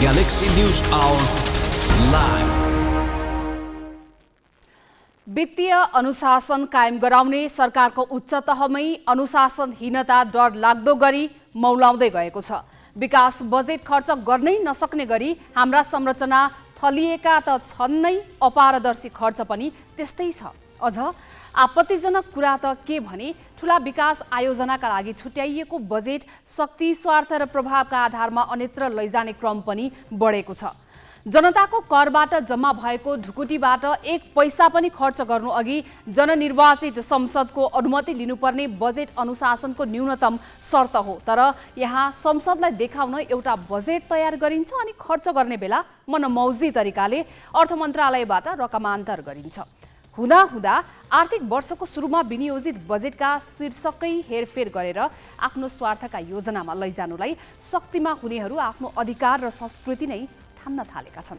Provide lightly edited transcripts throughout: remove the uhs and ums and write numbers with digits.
Galaxy News Hour Live। वित्तीय अनुशासन कायम गराउने सरकारको उच्च तहमै अनुशासनहीनता डर लाग्दो गरी मौलाउँदै गएको छ। विकास बजेट खर्च गर्नै नसक्ने गरी हाम्रा संरचना थलिएका त छन् नै, अपारदर्शी खर्च पनि त्यस्तै छ। अझ आपत्तिजनक कुरा त के भने ठूला विकास आयोजनाका लागि छुट्याइएको बजेट शक्ति, स्वार्थ र प्रभावका आधारमा अन्यत्र लैजाने क्रम पनि बढेको छ। जनताको करबाट जम्मा भएको ढुकुटीबाट एक पैसा पनि खर्च गर्नु अघि जननिर्वाचित संसदको अनुमति लिनुपर्ने बजेट अनुशासनको न्यूनतम शर्त हो। तर यहाँ संसदलाई देखाउन एउटा बजेट तयार गरिन्छ अनि खर्च गर्ने बेला मनमौजी तरिकाले अर्थ मन्त्रालयबाट रकमान्तर गरिन्छ। हुँदा आर्थिक वर्षको सुरुमा विनियोजित बजेटका शीर्षकै हेरफेर गरेर आफ्नो स्वार्थका योजनामा लैजानुलाई शक्तिमा हुनेहरू आफ्नो अधिकार र संस्कृति नै थाम्न थालेका छन्।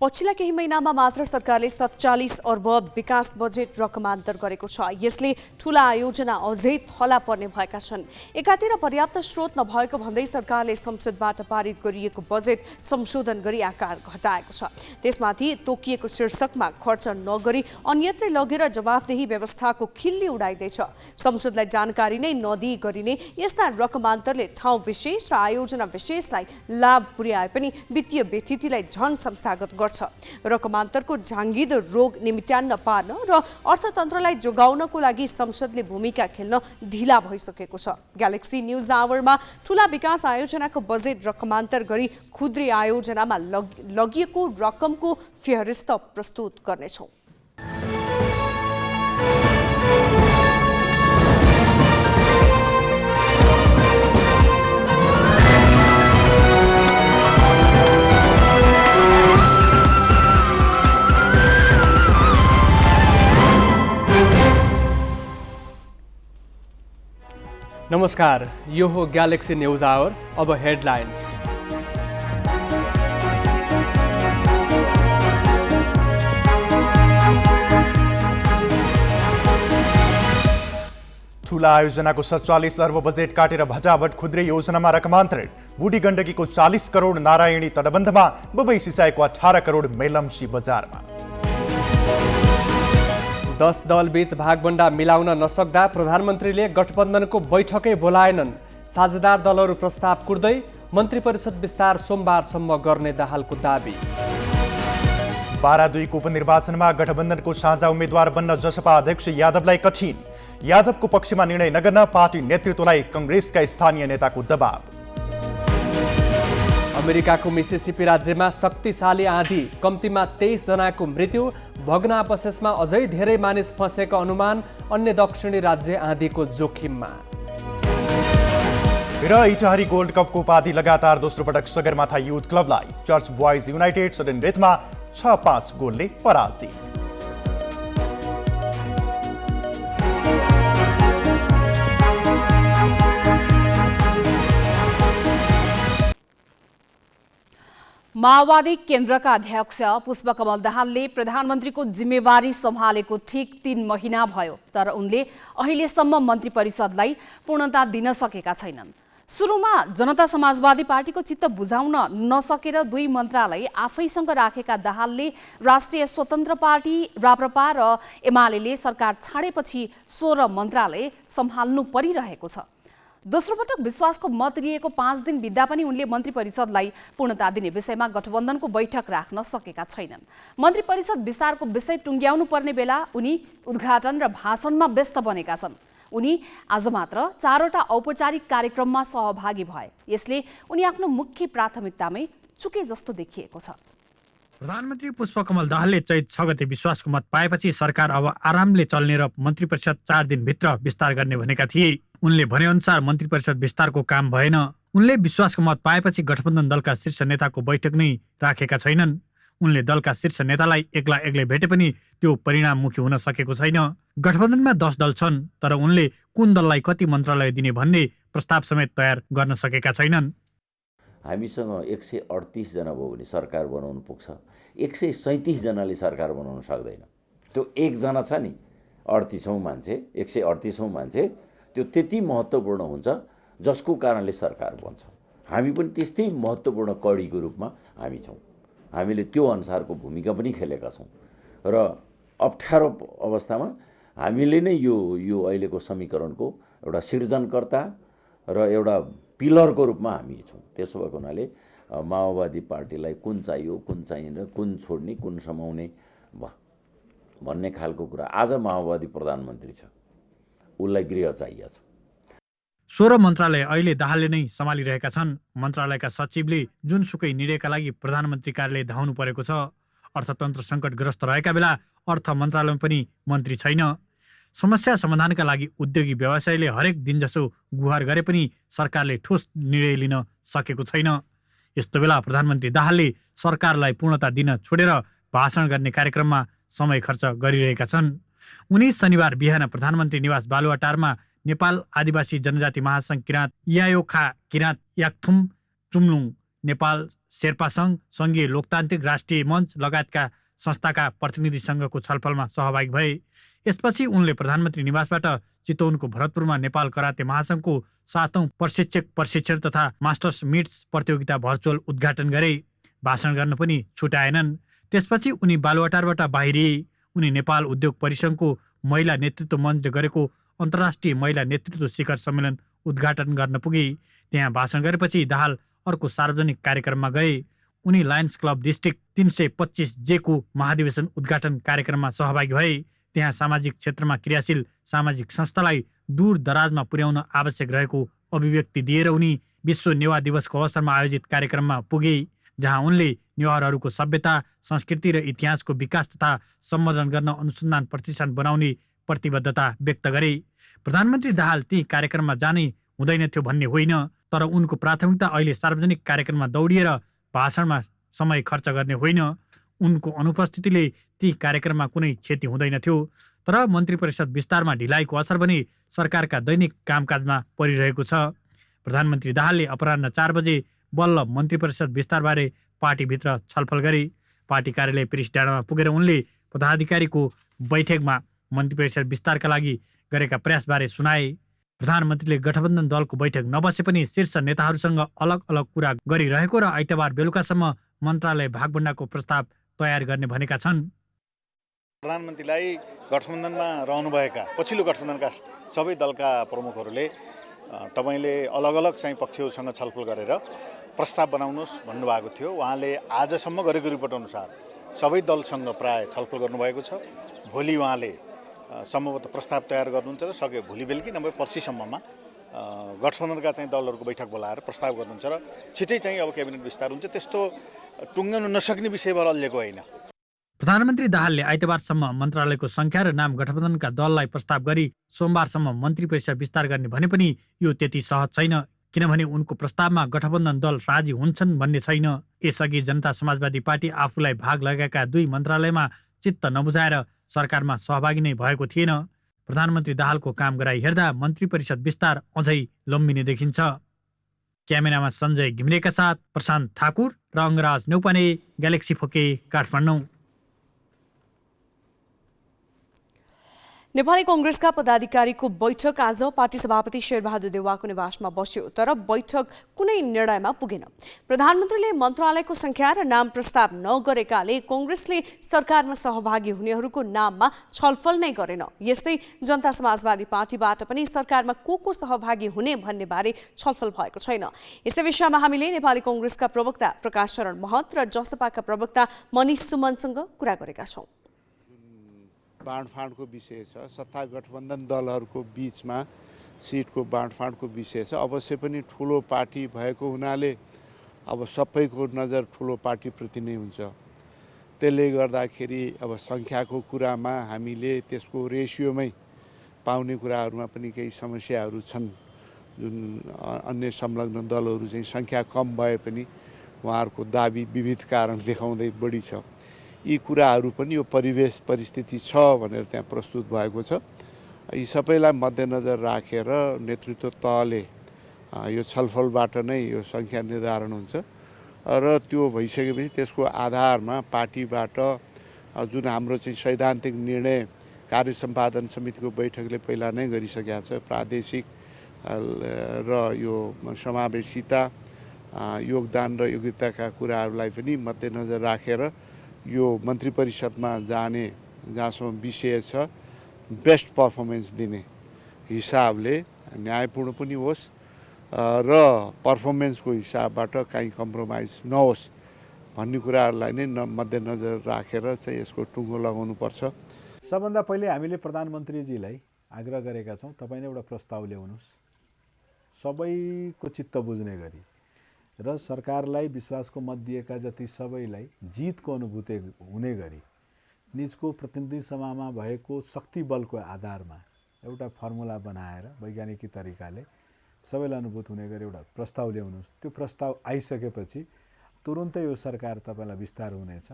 पछिल्ला केही महिनामा मात्र सरकारले 47 अर्ब विकास बजेट रकमान्तर गरेको छ। यसले ठूला आयोजना अझै थला पर्ने भएका छन्। एकातिर पर्याप्त स्रोत नभएको भन्दै सरकारले संसदबाट पारित गरिएको बजेट संशोधन गरी आकार घटाएको छ। त्यसमाथि तोकिएको शीर्षकमा खर्च नगरी अन्यत्र लगेर जवाफदेही व्यवस्थाको खिल्ली उडाइदैछ। संसदलाई जानकारी नै नदिई गरिने यस्ता रकमान्तरले ठाउँ विशेष र आयोजना विशेषलाई लाभ पुर्याए पनि वित्तीय व्यथितिलाई झन संस्थागत गर्छ। रकमान्तरको झाँगिदो रोग निमिट्यान्न पार्न र अर्थतन्त्रलाई जोगाउनको लागि संसदले भूमिका खेल्न ढिला भइसकेको छ। ग्यालेक्सी न्यूज आवरमा ठूला विकास आयोजनाको बजेट रकमान्तर गरी खुद्री आयोजनामा लगिएको रकमको फेहरिस्त प्रस्तुत गर्नेछौँ। नमस्कार, यो हो ग्यालेक्सी न्यूज आवर। अब हेडलाइन्स। ठूला आयोजनाको 47 अर्ब बजेट काटेर भटाभट खुद्रे योजनामा रकमान्तरण। बूढी गण्डकीको 40 करोड नारायणी तटबन्धमा, बबई सिँचाइको 18 करोड मेलम्ची बजारमा। 10 दलबीच भागबण्डा मिलाउन नसक्दा प्रधानमन्त्रीले गठबन्धनको बैठकै बोलाएनन्। साझेदार दलहरू प्रस्ताव कुर्दै मन्त्री परिषद विस्तार सोमबारसम्म गर्ने दाहालको दाबी। 12-2 को उपनिर्वाचनमा गठबन्धनको साझा उम्मेद्वार बन्न जसपा अध्यक्ष यादवलाई कठिन। यादवको पक्षमा निर्णय नगर्न पार्टी नेतृत्वलाई कांग्रेसका स्थानीय नेताको दबाव। अमेरिकाको मिसिसिपी राज्यमा शक्तिशाली आँधी, कम्तीमा 23 जनाको मृत्यु। भग्नावशेषमा अझै धेरै मानिस फँसेको अनुमान। अन्य दक्षिणी राज्य आँधीको जोखिममा। र इटाहरी गोल्ड कपको उपाधि लगातार दोस्रो पटक सगरमाथा युथ क्लबलाई। चर्च बोइज युनाइटेड सडन डेथमा 6-5 गोलले पराजित। माओवादी केन्द्रका अध्यक्ष पुष्पकमल दाहालले प्रधानमन्त्रीको जिम्मेवारी सम्हालेको ठिक 3 महिना भयो, तर उनले अहिलेसम्म मन्त्री परिषदलाई पूर्णता दिन सकेका छैनन्। सुरुमा जनता समाजवादी पार्टीको चित्त बुझाउन नसकेर 2 मन्त्रालय आफैसँग राखेका दाहालले राष्ट्रिय स्वतन्त्र पार्टी राप्रपा र एमाले सरकार छाडेपछि 16 मन्त्रालय सम्हाल्नु परिरहेको छ। दोस्रो पटक विश्वासको मत लिएको 5 दिन बित्दा पनि उनले मन्त्री परिषदलाई पूर्णता दिने विषयमा गठबन्धनको बैठक राख्न सकेका छैनन्। मन्त्री परिषद विस्तारको विषय टुङ्ग्याउनु पर्ने बेला उनी उद्घाटन र भाषणमा व्यस्त बनेका छन्। उनी आज मात्र 4वटा औपचारिक कार्यक्रममा सहभागी भए। यसले उनी आफ्नो मुख्य प्राथमिकतामै चुके जस्तो देखिएको छ। प्रधानमन्त्री पुष्पकमल दाहालले चैत 6 गते विश्वासको मत पाएपछि सरकार अब आरामले चल्ने र मन्त्री परिषद 4 दिनभित्र विस्तार गर्ने भनेका थिए। उनले भनेअनुसार मन्त्री परिषद विस्तारको काम भएन। उनले विश्वासको मत पाएपछि गठबन्धन दलका शीर्ष नेताको बैठक नै राखेका छैनन्। उनले दलका शीर्ष नेतालाई एक्लै भेटे पनि त्यो परिणाममुखी हुन सकेको छैन। गठबन्धनमा 10 दल छन्, तर उनले कुन दललाई कति मन्त्रालय दिने भन्ने प्रस्ताव समेत तयार गर्न सकेका छैनन्। हामीसँग 138 जना भयो भने सरकार बनाउनु पुग्छ। 137 जनाले सरकार बनाउन सक्दैन। त्यो एकजना छ नि 38औं मान्छे, 138औं मान्छे, त्यो त्यति महत्त्वपूर्ण हुन्छ जसको कारणले सरकार बन्छ। हामी पनि त्यस्तै महत्त्वपूर्ण कडीको रूपमा हामी छौँ। हामीले त्यो अनुसारको भूमिका पनि खेलेका छौँ र अप्ठ्यारो अवस्थामा हामीले नै यो अहिलेको समीकरणको एउटा सिर्जनकर्ता र एउटा पिलरको रूपमा हामी छौँ। त्यसो भएको हुनाले माओवादी पार्टीलाई कुन चाहियो, कुन चाहिएन, कुन छोड्ने, कुन समाउने भन्ने खालको कुरा। आज माओवादी प्रधानमन्त्री छ, उसलाई गृह चाहिएको छ। 16 मन्त्रालय अहिले दाहालले नै सम्हालिरहेका छन्। मन्त्रालयका सचिवले जुनसुकै निर्णयका लागि प्रधानमन्त्री कार्यालय धाउनु परेको छ। अर्थतन्त्र सङ्कटग्रस्त रहेका बेला अर्थ मन्त्रालयमा पनि मन्त्री छैन। समस्या समाधानका लागि उद्योगी व्यवसायले हरेक दिन जसो गुहार गरे पनि सरकारले ठोस निर्णय लिन सकेको छैन। यस्तो बेला प्रधानमन्त्री दाहालले सरकारलाई पूर्णता दिन छोडेर भाषण गर्ने कार्यक्रममा समय खर्च गरिरहेका छन्। उनी शनिबार बिहान प्रधानमन्त्री निवास बालुवाटारमा नेपाल आदिवासी जनजाति महासङ्घ किराँत यायोखा किराँत याक्थुम चुम्लुङ नेपाल शेर्पा सङ्घ सङ्घीय लोकतान्त्रिक राष्ट्रिय मञ्च लगायतका संस्थाका प्रतिनिधिसँगको छलफलमा सहभागी भए। यसपछि उनले प्रधानमन्त्री निवासबाट चितवनको भरतपुरमा नेपाल कराते महासङ्घको 7औं प्रशिक्षक प्रशिक्षण तथा मास्टर्स मिट्स प्रतियोगिता भर्चुअल उद्घाटन गरे। भाषण गर्न पनि छुटाएनन्। त्यसपछि उनी बालुवाटारबाट बाहिरिए। उनी नेपाल उद्योग परिसङ्घको महिला नेतृत्व मञ्चले गरेको अन्तर्राष्ट्रिय महिला नेतृत्व शिखर सम्मेलन उद्घाटन गर्न पुगे। त्यहाँ भाषण गरेपछि दाहाल अर्को सार्वजनिक कार्यक्रममा गए। उनी लायन्स क्लब डिस्ट्रिक्ट 325 जेको महाधिवेशन उद्घाटन कार्यक्रममा सहभागी भए। त्यहाँ सामाजिक क्षेत्रमा क्रियाशील सामाजिक संस्थालाई दूर दराजमा पुर्याउन आवश्यक रहेको अभिव्यक्ति दिएर उनी विश्व नेवा दिवसको अवसरमा आयोजित कार्यक्रममा पुगे, जहाँ उनले नेवारहरूको सभ्यता, संस्कृति र इतिहासको विकास तथा सम्वर्धन गर्न अनुसन्धान प्रतिष्ठान बनाउने प्रतिबद्धता व्यक्त गरे। प्रधानमन्त्री दाहाल ती कार्यक्रममा जाने हुँदैन थियो भन्ने होइन, तर उनको प्राथमिकता अहिले सार्वजनिक कार्यक्रममा दौडिएर भाषणमा समय खर्च गर्ने होइन। उनको अनुपस्थितिले ती कार्यक्रममा कुनै क्षति हुँदैन थियो, तर मन्त्री परिषद विस्तारमा ढिलाइको असर पनि सरकारका दैनिक कामकाजमा परिरहेको छ। प्रधानमन्त्री दाहालले अपराह्न 4 बजे बल्ल मन्त्री परिषद विस्तारबारे पार्टीभित्र छलफल गरे। पार्टी कार्यालय प्रेस डाँडामा पुगेर उनले पदाधिकारीको बैठकमा मन्त्री परिषद विस्तारका लागि गरेका प्रयासबारे सुनाए। प्रधानमन्त्रीले गठबन्धन दलको बैठक नबसे पनि शीर्ष नेताहरूसँग अलग अलग कुरा गरिरहेको र आइतबार बेलुकासम्म मन्त्रालय भागभण्डाको प्रस्ताव तयार गर्ने भनेका छन्। प्रधानमन्त्रीलाई गठबन्धनमा रहनुभएका पछिल्लो गठबन्धनका सबै दलका प्रमुखहरूले तपाईँले अलग अलग चाहिँ पक्षहरूसँग छलफल गरेर प्रस्ताव बनाउनुहोस् भन्नुभएको थियो। उहाँले आजसम्म गरेको रिपोर्ट अनुसार सबै दलसँग प्राय छलफल गर्नुभएको छ। भोलि उहाँले सम्भवतः प्रस्ताव तयार गर्नुहुन्छ र सक्यो भोलि बेलुकी नभए पर्सिसम्ममा गठबन्धनका चाहिँ दलहरूको बैठक बोलाएर प्रस्ताव गर्नुहुन्छ र छिटै चाहिँ अब क्याबिनेट विस्तार हुन्छ। त्यस्तो टुङ्ग्याउन नसक्ने विषय भएर अल्लेको होइन। प्रधानमन्त्री दाहालले आइतबारसम्म मन्त्रालयको संख्या र नाम गठबन्धनका दललाई प्रस्ताव गरी सोमबारसम्म मन्त्री परिषद विस्तार गर्ने भने पनि यो त्यति सहज छैन, किनभने उनको प्रस्तावमा गठबन्धन दल राजी हुन्छन् भन्ने छैन। यसअघि जनता समाजवादी पार्टी आफूलाई भाग लगाएका 2 मन्त्रालयमा चित्त नबुझाएर सरकारमा सहभागी नै भएको थिएन। प्रधानमन्त्री दाहालको काम गराइ हेर्दा मन्त्री परिषद विस्तार अझै लम्बिने देखिन्छ। क्यामेरामा सञ्जय घिमिरेका साथ प्रशान्त ठाकुर र अङ्गराज नेउपाने, ग्यालेक्सी फोके, काठमाडौँ। नेपाली कांग्रेसका पदाधिकारीको बैठक आज पार्टी सभापति शेरबहादुर देउवाको निवासमा बस्यो, तर बैठक कुनै निर्णयमा पुगेन। प्रधानमन्त्रीले मन्त्रालयको संख्या र नाम प्रस्ताव नगरेकाले कांग्रेसले सरकारमा सहभागी हुनेहरूको नाममा छलफल नै गरेन। यस्तै जनता समाजवादी पार्टीबाट पनि सरकारमा को सहभागी हुने भन्ने बारे छलफल भएको छैन। यसै विषयमा हामीले नेपाली कांग्रेसका प्रवक्ता प्रकाश शरण महत र जसपाका प्रवक्ता मनिष सुमनसँग कुरा गरेका छौं। बाँडफाँडको विषय छ, सत्ता गठबन्धन दलहरूको बीचमा सिटको बाँडफाँडको विषय छ। अवश्य पनि ठुलो पार्टी भएको हुनाले अब सबैको नजर ठुलो पार्टीप्रति नै हुन्छ। त्यसले गर्दाखेरि अब सङ्ख्याको कुरामा हामीले त्यसको रेसियोमै पाउने कुराहरूमा पनि केही समस्याहरू छन्। जुन अन्य संलग्न दलहरू चाहिँ सङ्ख्या कम भए पनि उहाँहरूको दाबी विविध कारण देखाउँदै बढी छ। यी कुराहरू पनि यो परिस्थिति छ भनेर त्यहाँ प्रस्तुत भएको छ। यी सबैलाई मध्यनजर राखेर नेतृत्व तहले यो छलफलबाट नै यो सङ्ख्या निर्धारण हुन्छ र त्यो भइसकेपछि त्यसको आधारमा पार्टीबाट जुन हाम्रो चाहिँ सैद्धान्तिक निर्णय कार्य सम्पादन समितिको बैठकले पहिला नै गरिसकेको छ, प्रादेशिक र यो समावेशिता योगदान र योग्यताका कुराहरूलाई पनि मध्यनजर राखेर यो मन्त्री परिषदमा जाने जहाँसम्म विषय छ बेस्ट पर्फर्मेन्स दिने हिसाबले न्यायपूर्ण पनि होस् र पर्फर्मेन्सको हिसाबबाट काहीँ कम्प्रोमाइज नहोस् भन्ने कुराहरूलाई नै मध्यनजर राखेर चाहिँ यसको टुङ्गो लगाउनुपर्छ। सबभन्दा पहिले हामीले प्रधानमन्त्रीजीलाई आग्रह गरेका छौँ, तपाईँ नै एउटा प्रस्ताव ल्याउनुहोस् सबैको चित्त बुझ्ने गरी र सरकारलाई विश्वासको मत दिएका जति सबैलाई जितको अनुभूति हुने गरी निजको प्रतिनिधि सभामा भएको शक्ति बलको आधारमा एउटा फर्मुला बनाएर वैज्ञानिक तरिकाले सबैलाई अनुभूत हुने गरी एउटा प्रस्ताव ल्याउनुहोस्। त्यो प्रस्ताव आइसकेपछि तुरुन्तै यो सरकार तपाईँलाई विस्तार हुनेछ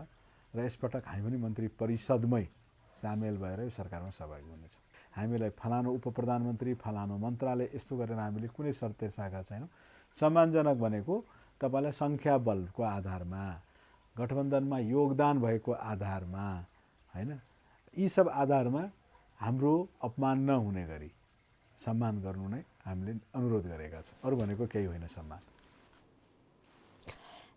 र यसपटक हामी पनि मन्त्री परिषदमै सामेल भएर यो सरकारमा सहभागी हुनेछौँ। हामीलाई फलानु उप प्रधानमन्त्री फलानु मन्त्रालय यस्तो गरेर हामीले कुनै शर्त साका छैनौँ। सम्मानजनक भनेको तपाईँलाई सङ्ख्याबलको आधारमा गठबन्धनमा योगदान भएको आधारमा हैन, यी सब आधारमा हाम्रो अपमान नहुने गरी सम्मान गर्नु नै हामीले अनुरोध गरेका छौँ। अरू भनेको केही होइन। सम्मान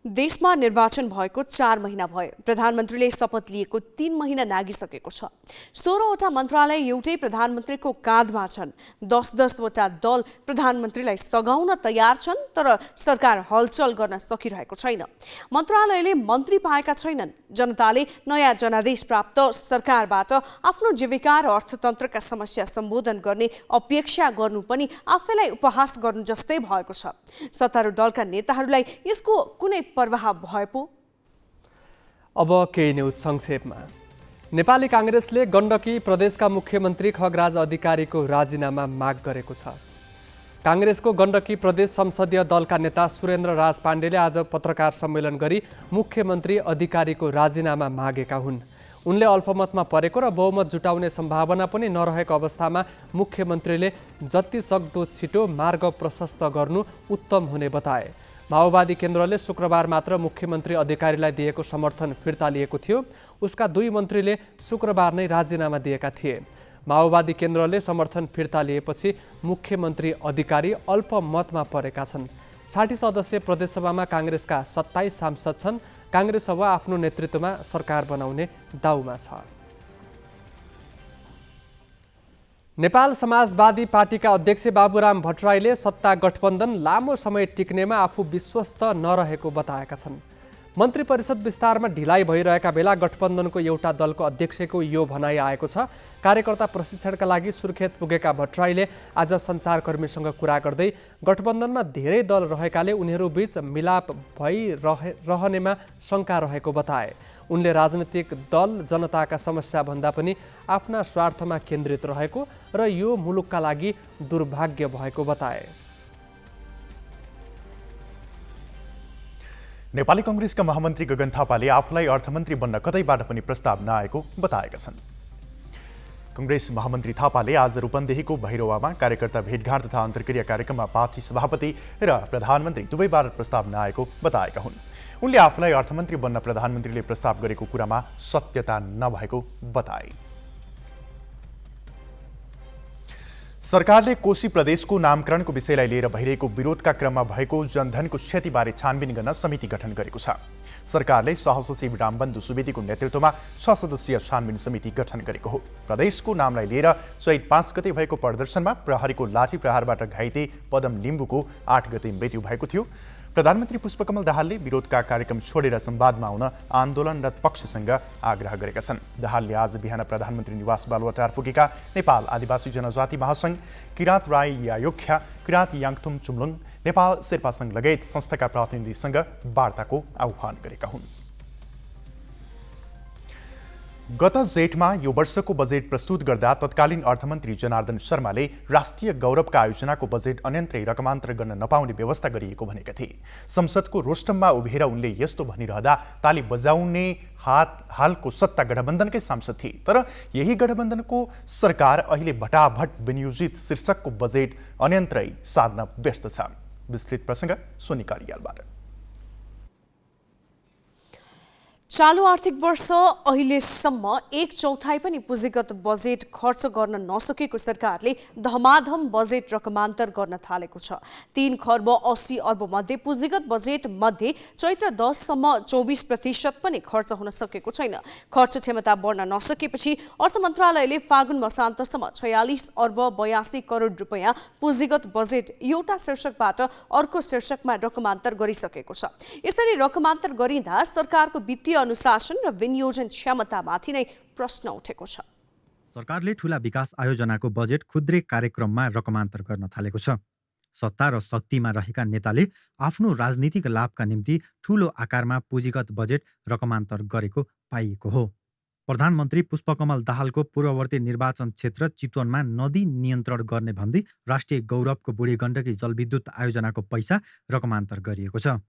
देशमा निर्वाचन भएको 4 महिना भयो। प्रधानमन्त्रीले शपथ लिएको 3 महिना नागिसकेको छ। 16वटा मन्त्रालय एउटै प्रधानमन्त्रीको काँधमा छन्। 10-10वटा दल प्रधानमन्त्रीलाई सघाउन तयार छन्, तर सरकार हलचल गर्न सकिरहेको छैन। मन्त्रालयले मन्त्री पाएका छैनन्। जनताले नयाँ जनादेश प्राप्त सरकारबाट आफ्नो जीविका र अर्थतन्त्रका समस्या सम्बोधन गर्ने अपेक्षा गर्नु पनि आफैलाई उपहास गर्नु जस्तै भएको छ। सत्तारूढ दलका नेताहरूलाई यसको कुनै प्रभाव भए पो? अब केही न्युज संक्षेपमा। नेपाली काङ्ग्रेसले गण्डकी प्रदेशका मुख्यमन्त्री खगराज अधिकारीको राजीनामा माग गरेको छ। काङ्ग्रेसको गण्डकी प्रदेश संसदीय दलका नेता सुरेन्द्र राज पाण्डेले आज पत्रकार सम्मेलन गरी मुख्यमन्त्री अधिकारीको राजीनामा मागेका हुन्। उनले अल्पमतमा परेको र बहुमत जुटाउने सम्भावना पनि नरहेको अवस्थामा मुख्यमन्त्रीले जति सक्दो छिटो मार्ग प्रशस्त गर्नु उत्तम हुने बताए। माओवादी केन्द्रले शुक्रबार मात्र मुख्यमन्त्री अधिकारीलाई दिएको समर्थन फिर्ता लिएको थियो। उसका 2 मन्त्रीले शुक्रबार नै राजीनामा दिएका थिए। माओवादी केन्द्रले समर्थन फिर्ता लिएपछि मुख्यमन्त्री अधिकारी अल्पमतमा परेका छन्। 60 सदस्यीय प्रदेशसभामा काङ्ग्रेसका 27 सांसद छन्। काङ्ग्रेस अब आफ्नो नेतृत्वमा सरकार बनाउने दाउमा छ। नेपाल समाजवादी पार्टीका अध्यक्ष बाबुराम भट्टराईले सत्ता गठबन्धन लामो समय टिक्नेमा आफू विश्वस्त नरहेको बताएका छन्। मन्त्री परिषद विस्तारमा ढिलाइ भइरहेका बेला गठबन्धनको एउटा दलको अध्यक्षको यो भनाइ आएको छ। कार्यकर्ता प्रशिक्षणका लागि सुर्खेत पुगेका भट्टराईले आज सञ्चारकर्मीसँग कुरा गर्दै गठबन्धनमा धेरै दल रहेकाले उनीहरूबीच मिलाप भइरहनेमा शङ्का रहेको बताए। उनले राजनीतिक दल जनताका समस्याभन्दा पनि आफ्ना स्वार्थमा केन्द्रित रहेको र यो मुलुकका लागि दुर्भाग्य भएको बताए। नेपाली कांग्रेसका महामन्त्री गगन थापाले आफूलाई अर्थमन्त्री बन्न कतैबाट पनि प्रस्ताव नआएको बताएका छन्। कांग्रेस महामन्त्री थापाले आज रूपन्देहीको भैरवामा कार्यकर्ता भेटघाट तथा अन्तर्क्रिया कार्यक्रममा पार्टी सभापति र प्रधानमन्त्री दुवैबाट प्रस्ताव नआएको बताएका हुन्। उनले आफूलाई अर्थमन्त्री बन्न प्रधानमन्त्रीले प्रस्ताव गरेको कुरामा सत्यता नभएको बताए। सरकारले कोशी प्रदेशको नामकरणको विषयलाई लिएर भइरहेको विरोधका क्रममा भएको जनधनको क्षतिबारे छानबिन गर्न समिति गठन गरेको छ। सरकारले सहसचिव रामबन्धु सुवेदीको नेतृत्वमा 6 सदस्यीय छानबिन समिति गठन गरेको हो। प्रदेशको नामलाई लिएर चैत 5 गते भएको प्रदर्शनमा प्रहरीको लाठी प्रहारबाट घाइते पदम लिम्बुको 8 गते मृत्यु भएको थियो। प्रधानमन्त्री पुष्पकमल दाहालले विरोधका कार्यक्रम छोडेर संवादमा आउन आन्दोलनरत पक्षसँग आग्रह गरेका छन्। दाहालले आज बिहान प्रधानमन्त्री निवास बालुवाटार पुगेका नेपाल आदिवासी जनजाति महासंघ, किराँत राई यायोख्या, किराँत याङथुम चुम्लुङ, नेपाल शेर्पा संघ लगायत संस्थाका प्रतिनिधिसँग वार्ताको आह्वान गरेका हुन्। गत जेठमा यो वर्षको बजेट प्रस्तुत गर्दा तत्कालीन अर्थमन्त्री जनार्दन शर्माले राष्ट्रिय गौरवका आयोजनाको बजेट अन्यन्त्रै रकमान्तर गर्न नपाउने व्यवस्था गरिएको भनेका थिए। संसदको रोस्टममा उभिएर उनले यस्तो भनिरहँदा ताली बजाउने हालको सत्ता गठबन्धनकै सांसद थिए। तर यही गठबन्धनको सरकार अहिले भटाभट विनियोजित शीर्षकको बजेट अन्यन्त्रै साध्न व्यस्त छ। विस्तृत प्रसङ्ग सोनी कारियालबाट। चालु आर्थिक वर्ष अहिलेसम्म 1/4 पनि पुँजीगत बजेट खर्च गर्न नसकेको सरकारले धमाधम बजेट रकमान्तर गर्न थालेको छ। 3 खर्ब 80 अर्ब मध्ये पुँजीगत बजेट मध्ये चैत्र 10 सम्म 24% पनि खर्च हुन सकेको छैन। खर्च क्षमता बढ्न नसकेपछि अर्थ मन्त्रालयले फागुन मसान्तसम्म 46 अर्ब 82 करोड रुपैयाँ पुँजीगत बजेट एउटा शीर्षकबाट अर्को शीर्षकमा रकमान्तर गरिसकेको छ। यसरी रकमान्तर गरिँदा सरकारको वित्तीय अनुशासन र विनियोजन क्षमतामाथि नै प्रश्न उठेको छ। सरकारले ठूला विकास आयोजनाको बजेट खुद्रे कार्यक्रममा रकमान्तर गर्न थालेको छ। सत्ता र शक्तिमा रहेका नेताले आफ्नो राजनीतिक लाभका निम्ति ठूलो आकारमा पुँजीगत बजेट रकमान्तर गरेको पाइएको हो। प्रधानमन्त्री पुष्पकमल दाहालको पूर्ववर्ती निर्वाचन क्षेत्र चितवनमा नदी नियन्त्रण गर्ने भन्दै राष्ट्रिय गौरवको बुढी गण्डकी जलविद्युत आयोजनाको पैसा रकमान्तर गरिएको छ।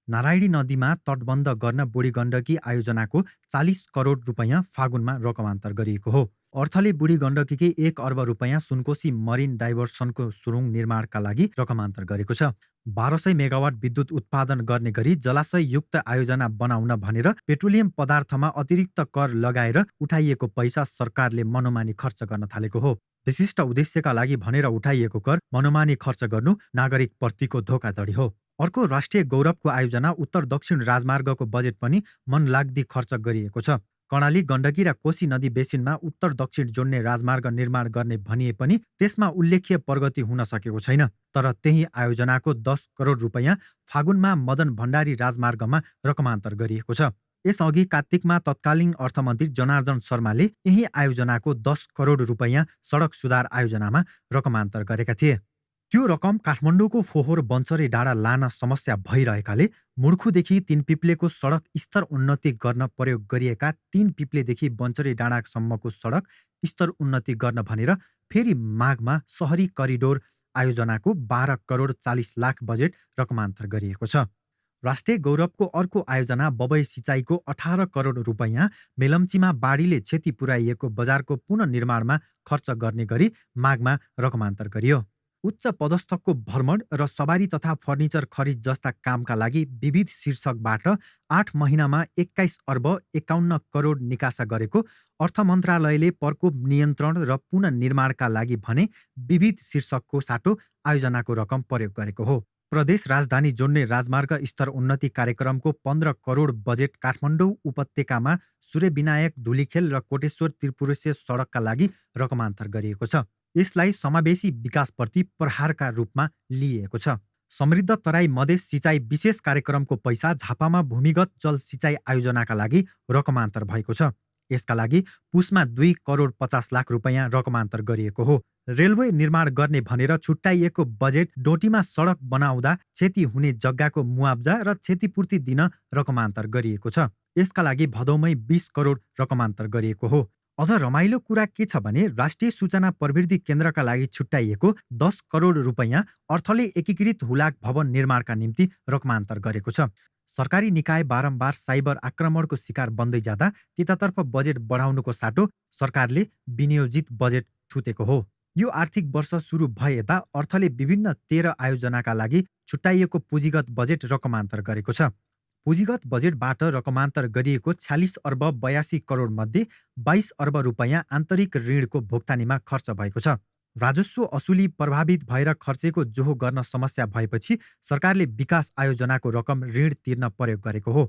नारायणी नदीमा तटबन्ध गर्न बुढी गण्डकी आयोजनाको 40 करोड रुपैयाँ फागुनमा रकमान्तर गरिएको हो। अर्थले बुढी गण्डकीकै 1 अर्ब रुपैयाँ सुनकोशी मरिन डाइभर्सनको सुरुङ निर्माणका लागि रकमान्तर गरेको छ। 1200 मेगावाट विद्युत उत्पादन गर्ने गरी जलाशययुक्त आयोजना बनाउन भनेर पेट्रोलियम पदार्थमा अतिरिक्त कर लगाएर उठाइएको पैसा सरकारले मनोमानी खर्च गर्न थालेको हो। विशिष्ट उद्देश्यका लागि भनेर उठाइएको कर मनोमानी खर्च गर्नु नागरिकप्रतिको धोखाधडी हो। अर्को राष्ट्रिय गौरवको आयोजना उत्तर दक्षिण राजमार्गको बजेट पनि मनलाग्दी खर्च गरिएको छ। कर्णाली गण्डकी र कोशी नदी बेसिनमा उत्तर दक्षिण जोड्ने राजमार्ग निर्माण गर्ने भनिए पनि त्यसमा उल्लेख्य प्रगति हुन सकेको छैन। तर त्यही आयोजनाको 10 करोड रुपैयाँ फागुनमा मदन भण्डारी राजमार्गमा रकमान्तर गरिएको छ। यसअघि कार्तिकमा तत्कालीन अर्थमन्त्री जनार्दन शर्माले यही आयोजनाको 10 करोड रुपैयाँ सडक सुधार आयोजनामा रकमान्तर गरेका थिए। त्यो रकम काठमाडौँको फोहोर बन्चरे डाँडा लान समस्या भइरहेकाले मुर्खुदेखि तीनपिप्लेको सडक स्तर उन्नति गर्न प्रयोग गरिएका तीनपिप्लेदेखि बन्चरे डाँडासम्मको सडक स्तर उन्नति गर्न भनेर फेरि माघमा सहरी करिडोर आयोजनाको 12 करोड 40 लाख बजेट रकमान्तर गरिएको छ। राष्ट्रिय गौरवको अर्को आयोजना बबई सिँचाइको 18 करोड रुपैयाँ मेलम्चीमा बाढीले क्षति पुर्याइएको बजारको पुनर्निर्माणमा खर्च गर्ने गरी माघमा रकमान्तर गरियो। उच्च पदस्थको भ्रमण र सवारी तथा फर्निचर खरिद जस्ता कामका लागि विविध शीर्षकबाट 8 महिनामा 21 अर्ब 51 करोड निकासा गरेको अर्थ मन्त्रालयले प्रकोप नियन्त्रण र पुनर्निर्माणका लागि भने विविध शीर्षकको साटो आयोजनाको रकम प्रयोग गरेको हो। प्रदेश राजधानी जोड्ने राजमार्ग स्तर उन्नति कार्यक्रमको 15 करोड बजेट काठमाडौँ उपत्यकामा सूर्यविनायक धुलीखेल र कोटेश्वर त्रिपुरेश्वर सडकका लागि रकमान्तर गरिएको छ। यसलाई समावेशी विकासप्रति प्रहारका रूपमा लिइएको छ। समृद्ध तराई मधेस सिँचाइ विशेष कार्यक्रमको पैसा झापामा भूमिगत जल सिँचाइ आयोजनाका लागि रकमान्तर भएको छ। यसका लागि पुसमा 2 करोड 50 लाख रुपैयाँ रकमान्तर गरिएको हो। रेलवे निर्माण गर्ने भनेर छुट्याइएको बजेट डोटीमा सडक बनाउँदा क्षति हुने जग्गाको मुआब्जा र क्षतिपूर्ति दिन रकमान्तर गरिएको छ। यसका लागि भदौमै 20 करोड रकमान्तर गरिएको हो। अझ रमाइलो कुरा के छ भने राष्ट्रिय सूचना प्रविधि केन्द्रका लागि छुट्याइएको 10 करोड रुपैयाँ अर्थले एकीकृत हुलाक भवन निर्माणका निम्ति रकमान्तर गरेको छ। सरकारी निकाय बारम्बार साइबर आक्रमणको शिकार बन्दै जाँदा त्यतातर्फ बजेट बढाउनुको साटो सरकारले विनियोजित बजेट थुतेको हो। यो आर्थिक वर्ष सुरु भए यता अर्थले विभिन्न 13 आयोजनाका लागि छुट्याइएको पुँजीगत बजेट रकमान्तर गरेको छ। पुँजीगत बजेटबाट रकमान्तर गरिएको 46 अर्ब 82 करोड मध्ये 22 अर्ब रुपैयाँ आन्तरिक ऋणको भुक्तानीमा खर्च भएको छ। राजस्व असुली प्रभावित भएर खर्चेको जोहो गर्न समस्या भएपछि सरकारले विकास आयोजनाको रकम ऋण तिर्न प्रयोग गरेको हो।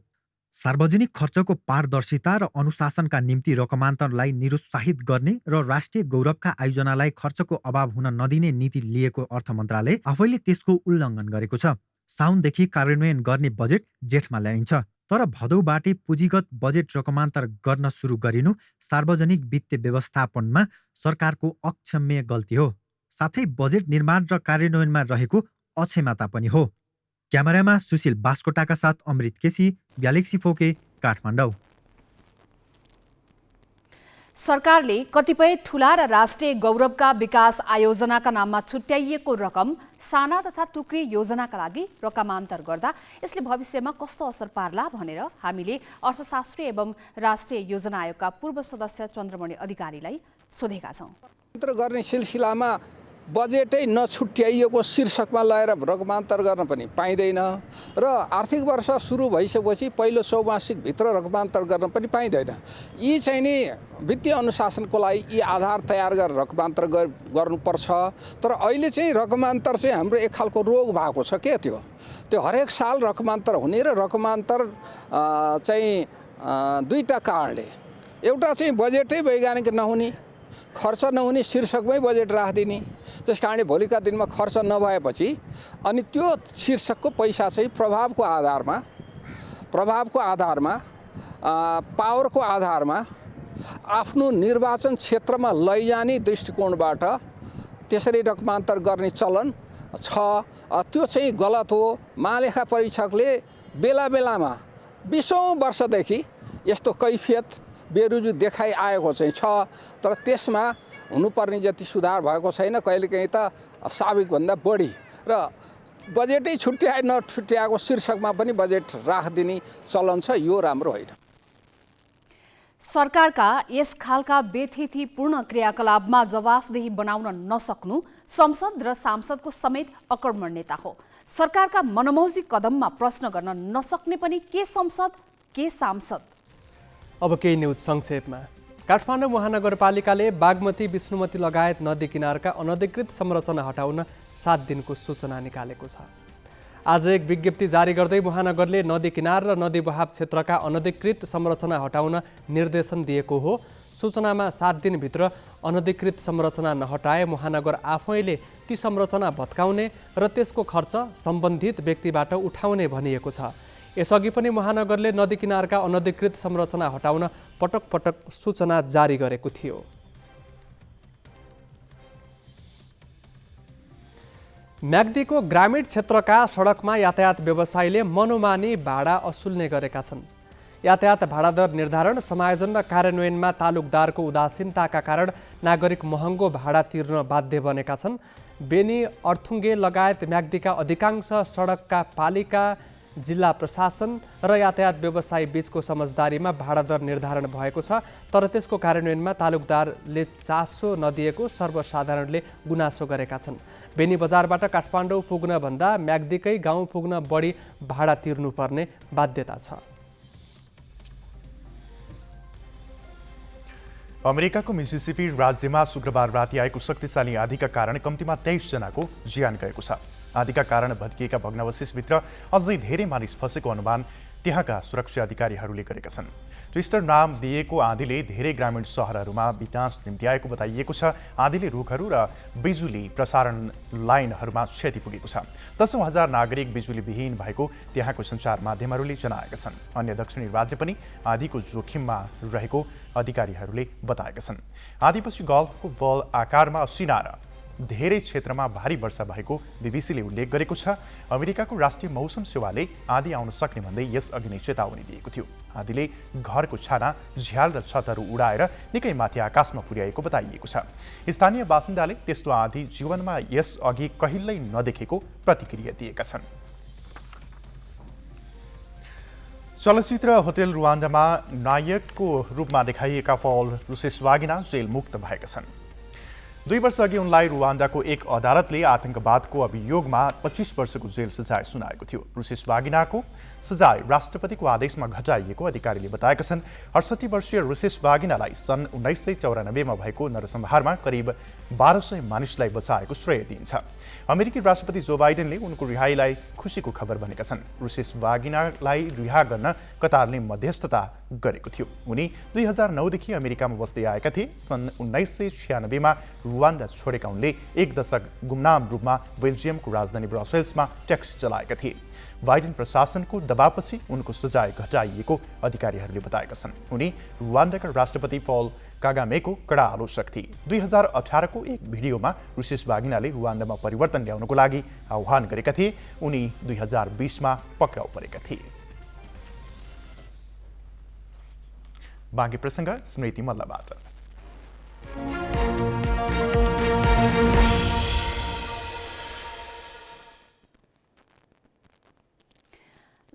सार्वजनिक खर्चको पारदर्शिता र अनुशासनका निम्ति रकमान्तरलाई निरुत्साहित गर्ने र राष्ट्रिय गौरवका आयोजनालाई खर्चको अभाव हुन नदिने नीति लिएको अर्थ मन्त्रालय आफैले त्यसको उल्लङ्घन गरेको छ। साउनदेखि कार्यान्वयन गर्ने बजेट जेठमा ल्याइन्छ, तर भदौबाटै पुँजीगत बजेट रकमान्तर गर्न सुरु गरिनु सार्वजनिक वित्त व्यवस्थापनमा सरकारको अक्षम्य गल्ती हो, साथै बजेट निर्माण र कार्यान्वयनमा रहेको अक्षमता पनि हो। क्यामेरामा सुशील बास्कोटाका साथ अमृत केसी, ग्यालेक्सी फोके, काठमाडौँ। सरकारले कतिपय ठूला र राष्ट्रिय गौरवका विकास आयोजनाका नाममा छुट्याइएको रकम साना तथा टुक्री योजनाका लागि रकमान्तर गर्दा यसले भविष्यमा कस्तो असर पार्ला भनेर हामीले अर्थशास्त्री एवं राष्ट्रिय योजना आयोगका पूर्व सदस्य चन्द्रमणि अधिकारीलाई सोधेका छौँ। गर्ने सिलसिलामा बजेटै नछुट्याइएको शीर्षकमा लगाएर रकमान्तर गर्न पनि पाइँदैन र आर्थिक वर्ष सुरु भइसकेपछि पहिलो चौमासिकभित्र रकमान्तर गर्न पनि पाइँदैन। यी चाहिँ नि वित्तीय अनुशासनको लागि यी आधार तयार गरेर रकमान्तर गर्नुपर्छ। तर अहिले चाहिँ रकमान्तर चाहिँ हाम्रो एक खालको रोग भएको छ के त्यो हरेक साल रकमान्तर हुने र रकमान्तर चाहिँ दुईटा कारणले, एउटा चाहिँ बजेटै वैज्ञानिक नहुने, खर्च नहुने शीर्षकमै बजेट राखिदिने, त्यस कारणले भोलिका दिनमा खर्च नभएपछि अनि त्यो शीर्षकको पैसा चाहिँ प्रभावको आधारमा पावरको आधारमा आफ्नो निर्वाचन क्षेत्रमा लैजाने दृष्टिकोणबाट त्यसरी रकमान्तर गर्ने चलन छ। त्यो चाहिँ गलत हो। महालेखा परीक्षकले बेला बेलामा 20औं वर्षदेखि यस्तो कैफियत बेरुजु देखाइ आएको चाहिँ छ, तर त्यसमा हुनुपर्ने जति सुधार भएको छैन, कहिलेकाहीँ त साबिकभन्दा बढी। र बजेटै नछुट्याएको शीर्षकमा पनि बजेट राखिदिने चलन छ, यो राम्रो होइन। सरकारका यस खालका बेथितीपूर्ण क्रियाकलापमा जवाफदेही बनाउन नसक्नु संसद र सांसदको समेत अकर्मण नेता हो। सरकारका मनमौजी कदममा प्रश्न गर्न नसक्ने पनि के संसद के सांसद। अब केही न्युज संक्षेपमा। काठमाडौँ महानगरपालिकाले बागमती, विष्णुमती लगायत नदी किनारका अनधिकृत संरचना हटाउन 7 दिनको सूचना निकालेको छ। आज एक विज्ञप्ति जारी गर्दै महानगरले नदी किनार र नदी बहाव क्षेत्रका अनधिकृत संरचना हटाउन निर्देशन दिएको हो। सूचनामा 7 दिनभित्र अनधिकृत संरचना नहटाए महानगर आफैले ती संरचना भत्काउने र त्यसको खर्च सम्बन्धित व्यक्तिबाट उठाउने भनिएको छ। यसअघि पनि महानगरले नदी किनारका अनधिकृत संरचना हटाउन पटक पटक सूचना जारी गरेको थियो। म्याग्दीको ग्रामीण क्षेत्रका सडकमा यातायात व्यवसायीले मनोमानी भाडा असुल्ने गरेका छन्। यातायात भाडा दर निर्धारण, समायोजन र कार्यान्वयनमा तालुकदारको उदासीनताका कारण नागरिक महँगो भाडा तिर्न बाध्य बनेका छन्। बेनी, अर्थुङ्गे लगायत म्याग्दीका अधिकांश सडकका पालिका, जिल्ला प्रशासन र यातायात व्यवसायी बीचको समझदारीमा भाडा दर निर्धारण भएको छ, तर त्यसको कार्यान्वयनमा तालुकदारले चासो नदिएको सर्वसाधारणले गुनासो गरेका छन्। बेनी बजारबाट काठमाडौँ पुग्न भन्दा म्याग्दीकै गाउँ पुग्न बढी भाडा तिर्नुपर्ने बाध्यता छ। अमेरिकाको मिसिसिपी राज्यमा शुक्रबार राति आएको शक्तिशाली आँधीका कारण कम्तीमा 23 जनाको ज्यान गएको छ। आँधीका कारण भत्किएका भग्नावशेषभित्र अझै धेरै मानिस फँसेको अनुमान त्यहाँका सुरक्षा अधिकारीहरूले गरेका छन्। ट्विस्टर नाम दिएको आँधीले धेरै ग्रामीण सहरहरूमा विनाश निम्ति आएको बताइएको छ। आँधीले रुखहरू र बिजुली प्रसारण लाइनहरूमा क्षति पुगेको छ। 10,000 नागरिक बिजुलीविहीन भएको त्यहाँको सञ्चार माध्यमहरूले जनाएका छन्। अन्य दक्षिणी राज्य पनि आँधीको जोखिममा रहेको अधिकारीहरूले बताएका छन्। आँधीपछि गल्फको बल आकारमा असिना धेरै क्षेत्रमा भारी वर्षा भएको बीबीसीले उल्लेख गरेको छ। अमेरिकाको राष्ट्रिय मौसम सेवाले आँधी आउन सक्ने भन्दै यसअघि नै चेतावनी दिएको थियो। आँधीले घरको छाना, झ्याल र छतहरू उडाएर निकै माथि आकाशमा पुर्याएको बताइएको छ। स्थानीय बासिन्दाले त्यस्तो आँधी जीवनमा यसअघि कहिल्यै नदेखेको प्रतिक्रिया दिएका छन्। चलचित्र होटेल रुवान्डामा नायकको रूपमा देखाइएका पौल रुसेस्वागिना जेल मुक्त भएका छन्। 2 वर्ष अघि उनलाई रुवान्डाको एक अदालतले आतंकवादको अभियोगमा 25 वर्षको जेल सजाय सुनाएको थियो। रुसेस्वागिनाको सजाय राष्ट्रपतिको आदेशमा घटाइएको अधिकारीले बताएका छन्। 68 वर्षीय रुसेस्वागिनालाई सन् 1994 मा भएको नरसंहारमा करिब 1200 मानिसलाई बचाएको श्रेय दिइन्छ। अमेरिकी राष्ट्रपति जो बाइडेनले उनको रिहाईलाई खुसीको खबर भनेका छन्। रुसेस्वागिनालाई रिहा गर्न कतारले मध्यस्थता गरेको थियो। उनी 2009 देखि अमेरिकामा बस्दै आएका थिए। सन् 1996 मा रुवान्डा छोडेका उनले 1 दशक गुमनाम रूपमा बेल्जियमको राजधानी ब्रसेल्समा ट्याक्सी चलाएका थिए। बाइडेन प्रशासनको दबावपछि उनको सजाय घटाइएको अधिकारीहरूले बताएका छन्। उनी रुवान्डाका राष्ट्रपति पौल कागामेको कडा आलोचक थिए। 2018 को एक भिडियोमा रुसेस्वागिनाले रुवान्डामा परिवर्तन ल्याउनको लागि आह्वान गरेका थिए। उनी 2020 मा पक्राउ परेका थिए। बाँकी प्रसङ्ग स्मृति मल्लबाट।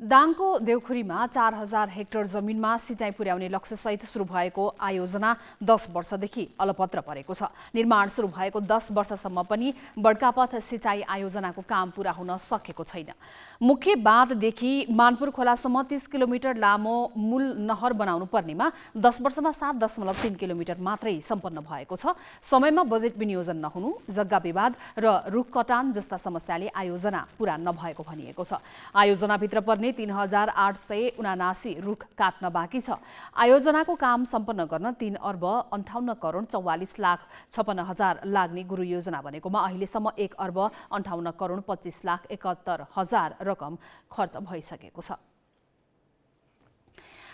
दाङको देउखुरीमा 4000 हेक्टर जमिनमा सिँचाइ पुर्याउने लक्ष्यसहित सुरु भएको आयोजना 10 वर्षदेखि अलपत्र परेको छ। निर्माण सुरु भएको 10 वर्षसम्म पनि बड्कापथ सिँचाइ आयोजनाको काम पूरा हुन सकेको छैन। मुख्य बाँधदेखि मानपुर खोलासम्म 30 किलोमिटर लामो मूल नहर बनाउनु पर्नेमा 10 वर्षमा 7.3 किलोमिटर मात्रै सम्पन्न भएको छ। समयमा बजेट विनियोजन नहुनु, जग्गा विवाद र रुख कटान जस्ता समस्याले आयोजना पूरा नभएको भनिएको छ। आयोजनाभित्र पर्ने 3879 रुख काट्न बाँकी छ। आयोजनाको काम सम्पन्न गर्न 3 अर्ब 58 करोड 44 लाख 56 हजार लाग्ने गुरु योजना बनेकोमा अहिलेसम्म 1 अर्ब 58 करोड 25 लाख 71 हजार रकम खर्च भइसकेको छ।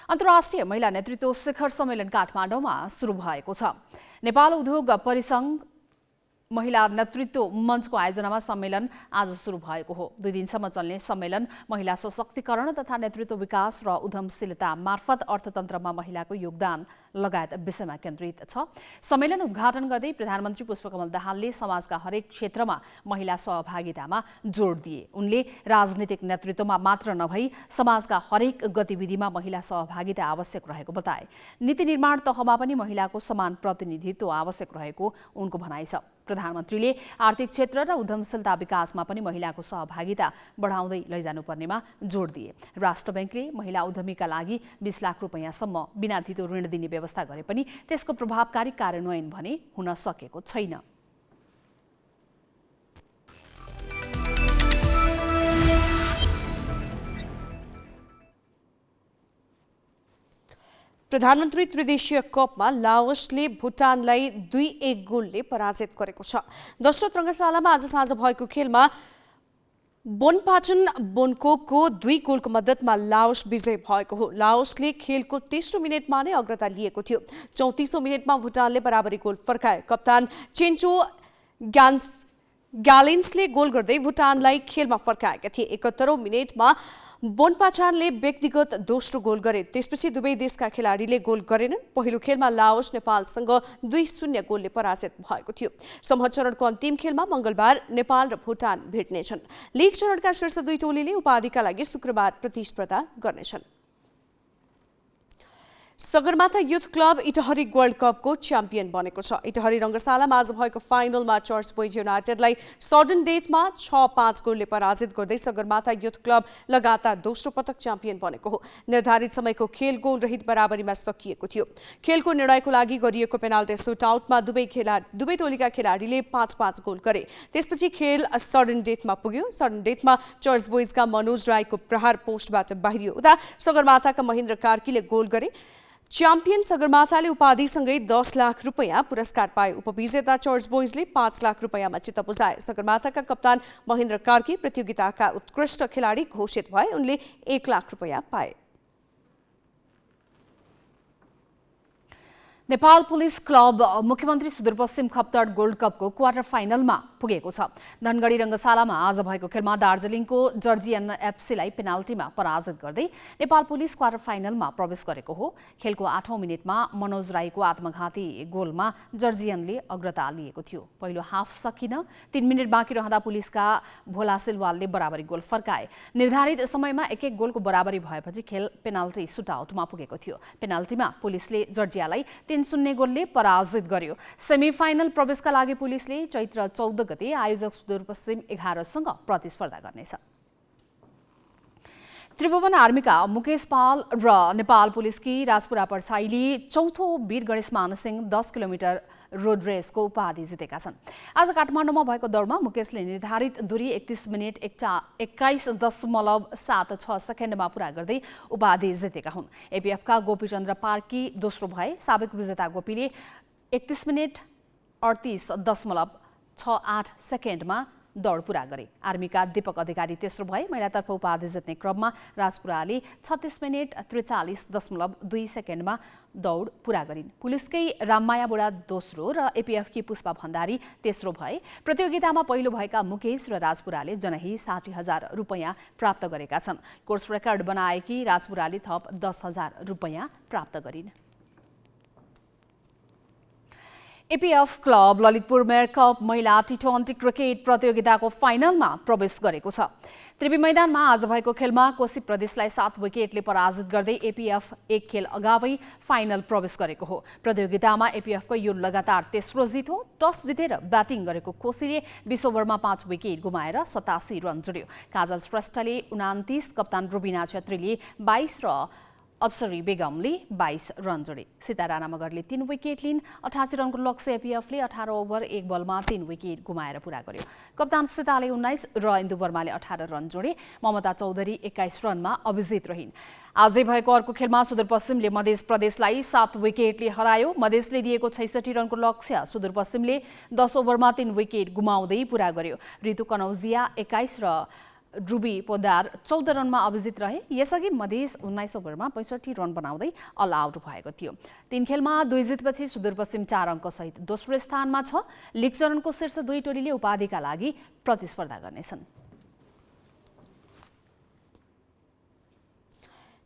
अन्तर्राष्ट्रिय महिला नेतृत्व शिखर सम्मेलन काठमाडौँमा सुरु भएको छ। नेपाल उद्योग परिसंघ महिला नेतृत्व मञ्चको आयोजनामा सम्मेलन आज सुरु भएको हो। 2 दिनसम्म चल्ने सम्मेलन महिला सशक्तिकरण तथा नेतृत्व विकास र उद्यमशीलता मार्फत अर्थतन्त्रमा महिलाको योगदान लगायत विषयमा केन्द्रित छ। सम्मेलन उद्घाटन गर्दै प्रधानमन्त्री पुष्पकमल दाहालले समाजका हरेक क्षेत्रमा महिला सहभागितामा जोड दिए। उनले राजनीतिक नेतृत्वमा मात्र नभई समाजका हरेक गतिविधिमा महिला सहभागिता आवश्यक रहेको बताए। नीति निर्माण तहमा पनि महिलाको समान प्रतिनिधित्व आवश्यक रहेको उनको भनाइ छ। प्रधानमन्त्रीले आर्थिक क्षेत्र र उद्यमशीलता विकासमा पनि महिलाको सहभागिता बढाउँदै लैजानुपर्नेमा जोड दिए। राष्ट्र ब्याङ्कले महिला उद्यमीका लागि 20 लाख रुपैयाँसम्म बिना धितो ऋण दिने व्यवस्था गरे पनि त्यसको प्रभावकारी कार्यान्वयन भने हुन सकेको छैन। प्रधानमन्त्री त्रिदेशीय कपमा लाओसले भुटानलाई 2-1 गोलले पराजित गरेको छ। दशरथ रङ्गशालामा आज साँझ भएको खेलमा बोनपाचन बोनकोको 2 गोलको मद्दतमा लाओस विजय भएको हो। लाओसले खेलको 23औं मिनेटमा नै अग्रता लिएको थियो। 34औं मिनेटमा भुटानले बराबरी गोल फर्काए। कप्तान चेन्चो ग्यालेन्सले गोल गर्दै भुटानलाई खेलमा फर्काएका थिए। 71औं मिनेटमा बोनपाचानले व्यक्तिगत दोस्रो गोल गरे। त्यसपछि दुवै देशका खेलाडीले गोल गरेनन्। पहिलो खेलमा लाओस नेपालसँग 2-0 गोलले पराजित भएको थियो। समूह चरणको अन्तिम खेलमा मंगलबार नेपाल र भुटान भेट्नेछन्। लीग चरणका शीर्ष 2 टोलीले उपाधिका लागि शुक्रबार प्रतिस्पर्धा गर्नेछन्। Sagarmatha youth club Itahari world कपको च्याम्पियन बनेको छ। इटहरी रङ्गशालामा आज भएको फाइनलमा चर्च बोइज युनाइटेडलाई सडन डेथमा 6-5 गोलले पराजित गर्दै सगरमाथा युथ क्लब लगातार दोस्रो पटक च्याम्पियन बनेको हो। निर्धारित समयको खेल गोल रहित बराबरीमा सकिएको थियो। खेलको निर्णयको लागि गरिएको पेनाल्टी सुटआउटमा दुवै टोलीका खेलाडीले 5-5 गोल गरे। त्यसपछि खेल सडन डेथमा पुग्यो। सडन डेथमा चर्च बोइजका मनोज राईको प्रहार पोस्टबाट बाहिरियो उता सगरमाथाका महेन्द्र कार्कीले गोल गरे। च्याम्पियन सगरमाथाले उपाधिसँगै 10 लाख रुपैयाँ पुरस्कार पाए। उपविजेता चर्च बोइजले 5 लाख रुपैयाँमा चित्त बुझाए। सगरमाथाका कप्तान महेन्द्र कार्की प्रतियोगिताका उत्कृष्ट खेलाडी घोषित भए। उनले 1 लाख रुपैयाँ पाए। नेपाल पुलिस क्लब मुख्यमन्त्री सुदूरपश्चिम खप्तड गोल्ड कपको क्वार्टर फाइनलमा पुगेको छ। धनगढी रङ्गशालामा आज भएको खेलमा दार्जिलिङको जर्जियन एफसीलाई पेनाल्टीमा पराजित गर्दै नेपाल पुलिस क्वार्टर फाइनलमा प्रवेश गरेको हो। खेलको 8औं मिनेटमा मनोज राईको आत्मघाती गोलमा जर्जियनले अग्रता लिएको थियो। पहिलो हाफ सकिन 3 मिनेट बाँकी रहँदा पुलिसका भोला सिलवालले बराबरी गोल फर्काए। निर्धारित समयमा 1-1 गोलको बराबरी भएपछि खेल पेनाल्टी सुटआउटमा पुगेको थियो। पेनाल्टीमा पुलिसले जर्जियालाई 3-0 गोलले पराजित गर्यो। सेमिफाइनल प्रवेशका लागि पुलिसले चैत्र 14 गते आयोजक सुदूरपश्चिम 11 सँग प्रतिस्पर्धा गर्नेछ। त्रिभुवन आर्मीका मुकेश पाल र नेपाल पुलिसकी राजपुरा परछाईले चौथो वीर गणेश मानसिंह 10 किलोमिटर रोड रेसको उपाधि जितेका छन्। आज काठमाडौँमा भएको दौडमा मुकेशले निर्धारित दूरी 31 मिनेट 21.76 सेकेन्डमा पूरा गर्दै उपाधि जितेका हुन्। एपीएफका गोपीचन्द्र पार्की दोस्रो भए। साबिक विजेता गोपीले 31 मिनेट 38.68 सेकेन्डमा दौड पूरा गरे। आर्मीका दीपक अधिकारी तेस्रो भए। महिलातर्फ उपाधि जित्ने क्रममा राजपुराले 36 मिनेट 43.2 सेकेन्डमा दौड पूरा गरिन्। पुलिसकै राममाया बुढा दोस्रो र एपीएफकी पुष्पा भण्डारी तेस्रो भए। प्रतियोगितामा पहिलो भएका मुकेश र राजपुराले जनही 60,000 रुपैयाँ प्राप्त गरेका छन्। कोर्स रेकर्ड बनाएकी राजपुराले थप 10,000 रुपैयाँ प्राप्त गरिन्। APF club Lalitpur mayor cup महिला टी20 क्रिकेट प्रतियोगिताको फाइनलमा प्रवेश गरेको छ। त्रिवी मैदानमा आज भएको खेलमा कोशी प्रदेशलाई 7 विकेटले पराजित गर्दै एपीएफ एक खेल अगावै फाइनल प्रवेश गरेको हो। प्रतियोगितामा एपीएफको यो लगातार तेस्रो जित हो। टस जितेर ब्याटिङ गरेको कोशीले 20 ओभरमा 5 विकेट गुमाएर 87 रन जोड्यो। काजल श्रेष्ठले 29, कप्तान रुबिना छेत्रीले 22 र अप्सरी बेगमले 22 रन जोडे। सीता राणा मगरले 3 विकेट लिन। 88 रनको लक्ष्य एपीएफले 18 ओभर 1 बलमा 3 विकेट गुमाएर पूरा गर्यो। कप्तान सीताले 19 र इन्दु वर्माले 18 रन जोडे। ममता चौधरी 21 रनमा अभिजित रहिन्। आजै भएको अर्को खेलमा सुदूरपश्चिमले मध्य प्रदेशलाई 7 विकेटले हरायो। मधेसले दिएको 66 रनको लक्ष्य सुदूरपश्चिमले 10 ओभरमा 3 विकेट गुमाउँदै पूरा गर्यो। ऋतु कनौजिया 21 र ध्रुवी पोदार 14 रनमा अभिजित रहे। यसअघि मधेस 19 ओभरमा 65 रन बनाउँदै अल आउट भएको थियो। 3 खेलमा 2 जितपछि सुदूरपश्चिम 4 अङ्कसहित दोस्रो स्थानमा छ। लिग चरणको शीर्ष 2 टोलीले उपाधिका लागि प्रतिस्पर्धा गर्नेछन्।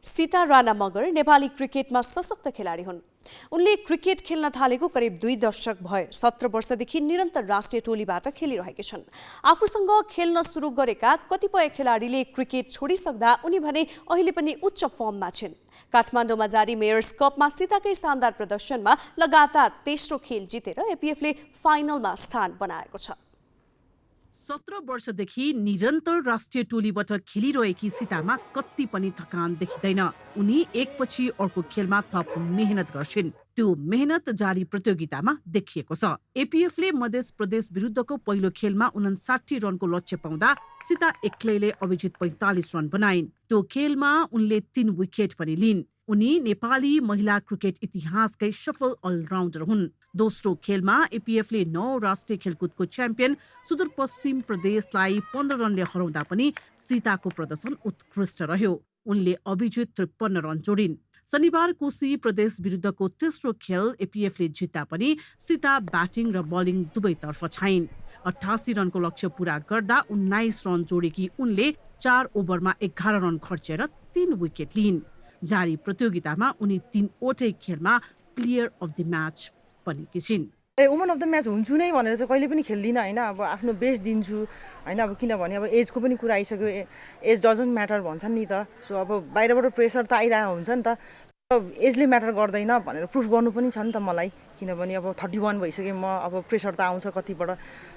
सीता राणा मगर नेपाली क्रिकेटमा सशक्त खेलाडी हुन्। उनले क्रिकेट खेल्न थालेको करिब 2 दशक भयो। 17 वर्षदेखि निरन्तर राष्ट्रिय टोलीबाट खेलिरहेका छन्। आफूसँग खेल्न सुरु गरेका कतिपय खेलाडीले क्रिकेट छोडिसक्दा उनी भने अहिले पनि उच्च फर्ममा छिन्। काठमाडौँमा जारी मेयर्स कपमा सीताकै शानदार प्रदर्शनमा लगातार तेस्रो खेल जितेर एपीएफले फाइनलमा स्थान बनाएको छ। 17 वर्षदेखि निरन्तर राष्ट्रिय टोलीबाट खेलिरहेकी सीतामा कति पनि थकान देखिँदैन। उनी एकपछि अर्को खेलमा थप मेहनत गर्छिन्। त्यो मेहनत जारी प्रतियोगितामा देखिएको छ। एपीएफले मध्य प्रदेश विरुद्धको पहिलो खेलमा 59 रनको लक्ष्य पाउँदा सीता एक्लैले अभिजित 45 रन बनाइन्। त्यो खेलमा उनले 3 विकेट पनि लिइन्। उनी नेपाली महिला क्रिकेट इतिहासकै सफल अलराउन्डर हुन्। दोस्रो खेलमा एपीएफले 9 राष्ट्रिय खेलकुदको च्याम्पियन सुदूरपश्चिम प्रदेशलाई 15 रनले हराउँदा पनि सीताको प्रदर्शन उत्कृष्ट रह्यो। उनले अभिजित 53 रन जोडिन्। शनिबार कोशी प्रदेश विरुद्धको तेस्रो खेल एपीएफले जित्दा पनि सीता ब्याटिङ र बलिङ दुवैतर्फ छाइन्। 88 रनको लक्ष्य पूरा गर्दा 19 रन जोडेकी उनले 4 ओभरमा 11 रन खर्चेर 3 विकेट लिइन्। जारी प्रतियोगितामा उनी 3 वटै खेलमा प्लेयर अफ द म्याच बनेकी छिन्। वुमन अफ द म्याच हुन्छु नै भनेर चाहिँ कहिले पनि खेल्दिनँ होइन। अब आफ्नो बेस्ट दिन्छु होइन। अब किनभने अब एजको पनि कुरा आइसक्यो। एज डजन्ट म्याटर भन्छन् नि त। सो अब बाहिरबाट प्रेसर त आइरहेको हुन्छ नि त। एजले म्याटर गर्दैन भनेर प्रुफ गर्नु पनि छ नि त मलाई। किनभने अब 31 भइसक्यो म। अब प्रेसर त आउँछ कतिबाट।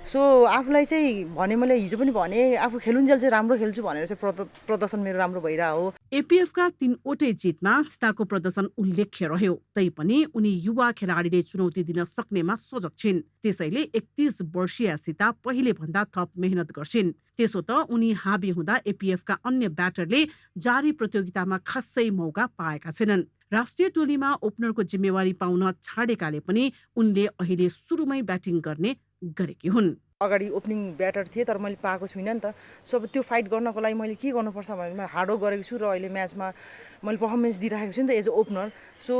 सो आफूलाई चाहिँ भने मैले हिजो पनि भने आफू खेलुन्जेल चाहिँ राम्रो खेल्छु भनेर चाहिँ प्रदर्शन मेरो राम्रो भइरहेको हो। एपीएफका 3 वटै जितमा सीताको प्रदर्शन उल्लेख्य रह्यो। तैपनि उनी युवा खेलाडीले चुनौती दिन सक्नेमा सजग छिन्। त्यसैले 31 वर्षीय सीता पहिले भन्दा थप मेहनत गर्छिन्। त्यसो त उनी हाबी हुँदा एपीएफका अन्य ब्याटरले जारी प्रतियोगितामा खासै मौका पाएका छैनन्। राष्ट्रिय टोलीमा ओपनरको जिम्मेवारी पाउन छाडेकाले पनि उनले अहिले सुरुमै ब्याटिङ गर्ने गरेकी हुन्। अगाडि ओपनिङ ब्याटर थिए तर मैले पाएको छुइनँ नि त। सो अब त्यो फाइट गर्नको लागि मैले के गर्नुपर्छ भने मैले हार्डवर्क गरेको छु र अहिले म्याचमा मैले पर्फर्मेन्स दिइराखेको छु नि त एज अ ओपनर। सो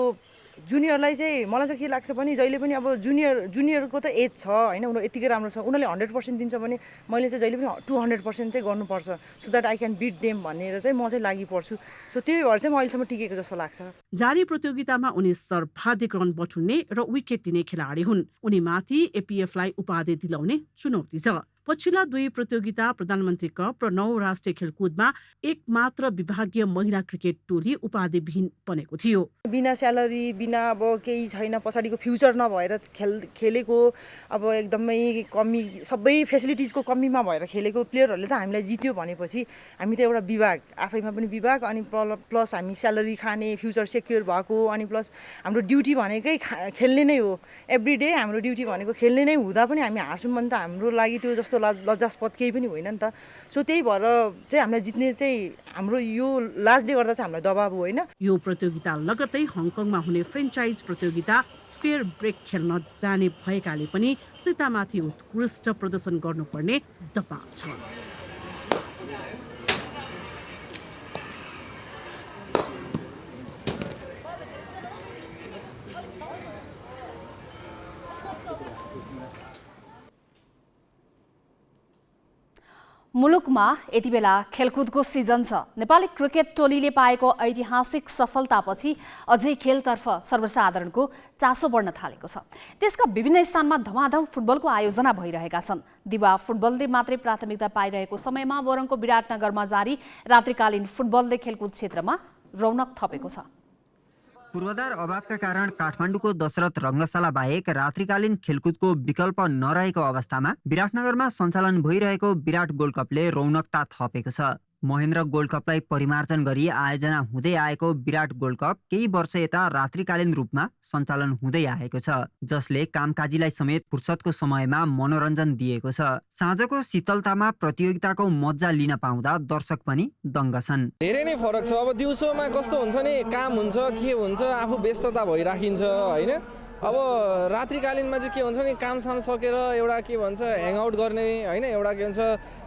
जुनियरलाई चाहिँ मलाई चाहिँ के लाग्छ भने जहिले पनि अब जुनियरको त एज छ होइन। उनीहरू यतिकै राम्रो छ। उनीहरूले 100% दिन्छ भने मैले चाहिँ जहिले पनि 200% चाहिँ गर्नुपर्छ। So that I can beet them भनेर चाहिँ म चाहिँ लागि पर्छु। सो त्यही भएर चाहिँ म अहिलेसम्म टिकेको जस्तो लाग्छ। जारी प्रतियोगितामा उनी सर्वाधिक रन बटुल्ने र विकेट लिने खेलाडी हुन्। उनी माथि एपीएफलाई उपाधि दिलाउने चुनौती छ। पछिल्ला 2 प्रतियोगिता प्रधानमन्त्री कप र 9 राष्ट्रिय खेलकुदमा एक मात्र विभागीय महिला क्रिकेट टोली उपाधिविहीन बनेको थियो। बिना स्यालेरी बिना अब केही छैन। पछाडिको फ्युचर नभएर खेलेको अब एकदमै कमी सबै फेसिलिटिजको कमीमा भएर खेलेको प्लेयरहरूले त हामीलाई जित्यो भनेपछि हामी त एउटा विभाग आफैमा पनि विभाग अनि प्लस हामी स्यालेरी खाने फ्युचर सेक्योर भएको अनि प्लस हाम्रो ड्युटी भनेकै खेल्ने नै हो। एभ्री डे हाम्रो ड्युटी भनेको खेल्ने नै हुँदा पनि हामी हार्छौँ भने त हाम्रो लागि त्यो जस्तो लज्जास्पद केही पनि होइन नि त। सो त्यही भएर चाहिँ हामीलाई जित्ने चाहिँ हाम्रो यो लास्ट डे गर्दा चाहिँ हामीलाई दबाब होइन। यो प्रतियोगिता लगत्तै हङकङमा हुने फ्रेन्चाइज प्रतियोगिता फेयर ब्रेक खेल्न जाने भएकाले पनि सीतामाथि उत्कृष्ट प्रदर्शन गर्नुपर्ने दबाब छ। मुलुकमा यति बेला खेलकुदको सिजन छ। नेपाली क्रिकेट टोलीले पाएको ऐतिहासिक सफलतापछि अझै खेलतर्फ सर्वसाधारणको चासो बढ्न थालेको छ। त्यसका विभिन्न स्थानमा धमाधम फुटबलको आयोजना भइरहेका छन्। दिवा फुटबलले मात्रै प्राथमिकता पाइरहेको समयमा वरङको विराटनगरमा जारी रात्रिकालीन फुटबलले खेलकुद क्षेत्रमा रौनक थपेको छ। पूर्वाधार अभावका कारण काठमाडौँको दशरथ रङ्गशाला बाहेक रात्रिकालीन खेलकुदको विकल्प नरहेको अवस्थामा विराटनगरमा सञ्चालन भइरहेको विराट गोल्ड कपले रौनकता थपेको छ। महेन्द्र गोल्ड कपलाई परिमार्जन गरी आयोजना हुँदै आएको विराट गोल्ड कप केही वर्ष यता रात्रिकालीन रूपमा सञ्चालन हुँदै आएको छ, जसले कामकाजीलाई समेत फुर्सदको समयमा मनोरञ्जन दिएको छ। साँझको शीतलतामा प्रतियोगिताको मज्जा लिन पाउँदा दर्शक पनि दङ्ग छन्। धेरै नै फरक छ। अब दिउँसोमा कस्तो हुन्छ नि, काम हुन्छ, के हुन्छ, आफू व्यस्तता भइराखिन्छ होइन। अब रात्रिकालीनमा चाहिँ के हुन्छ नि, कामसाम सकेर एउटा के भन्छ ह्याङआउट गर्ने होइन, एउटा के भन्छ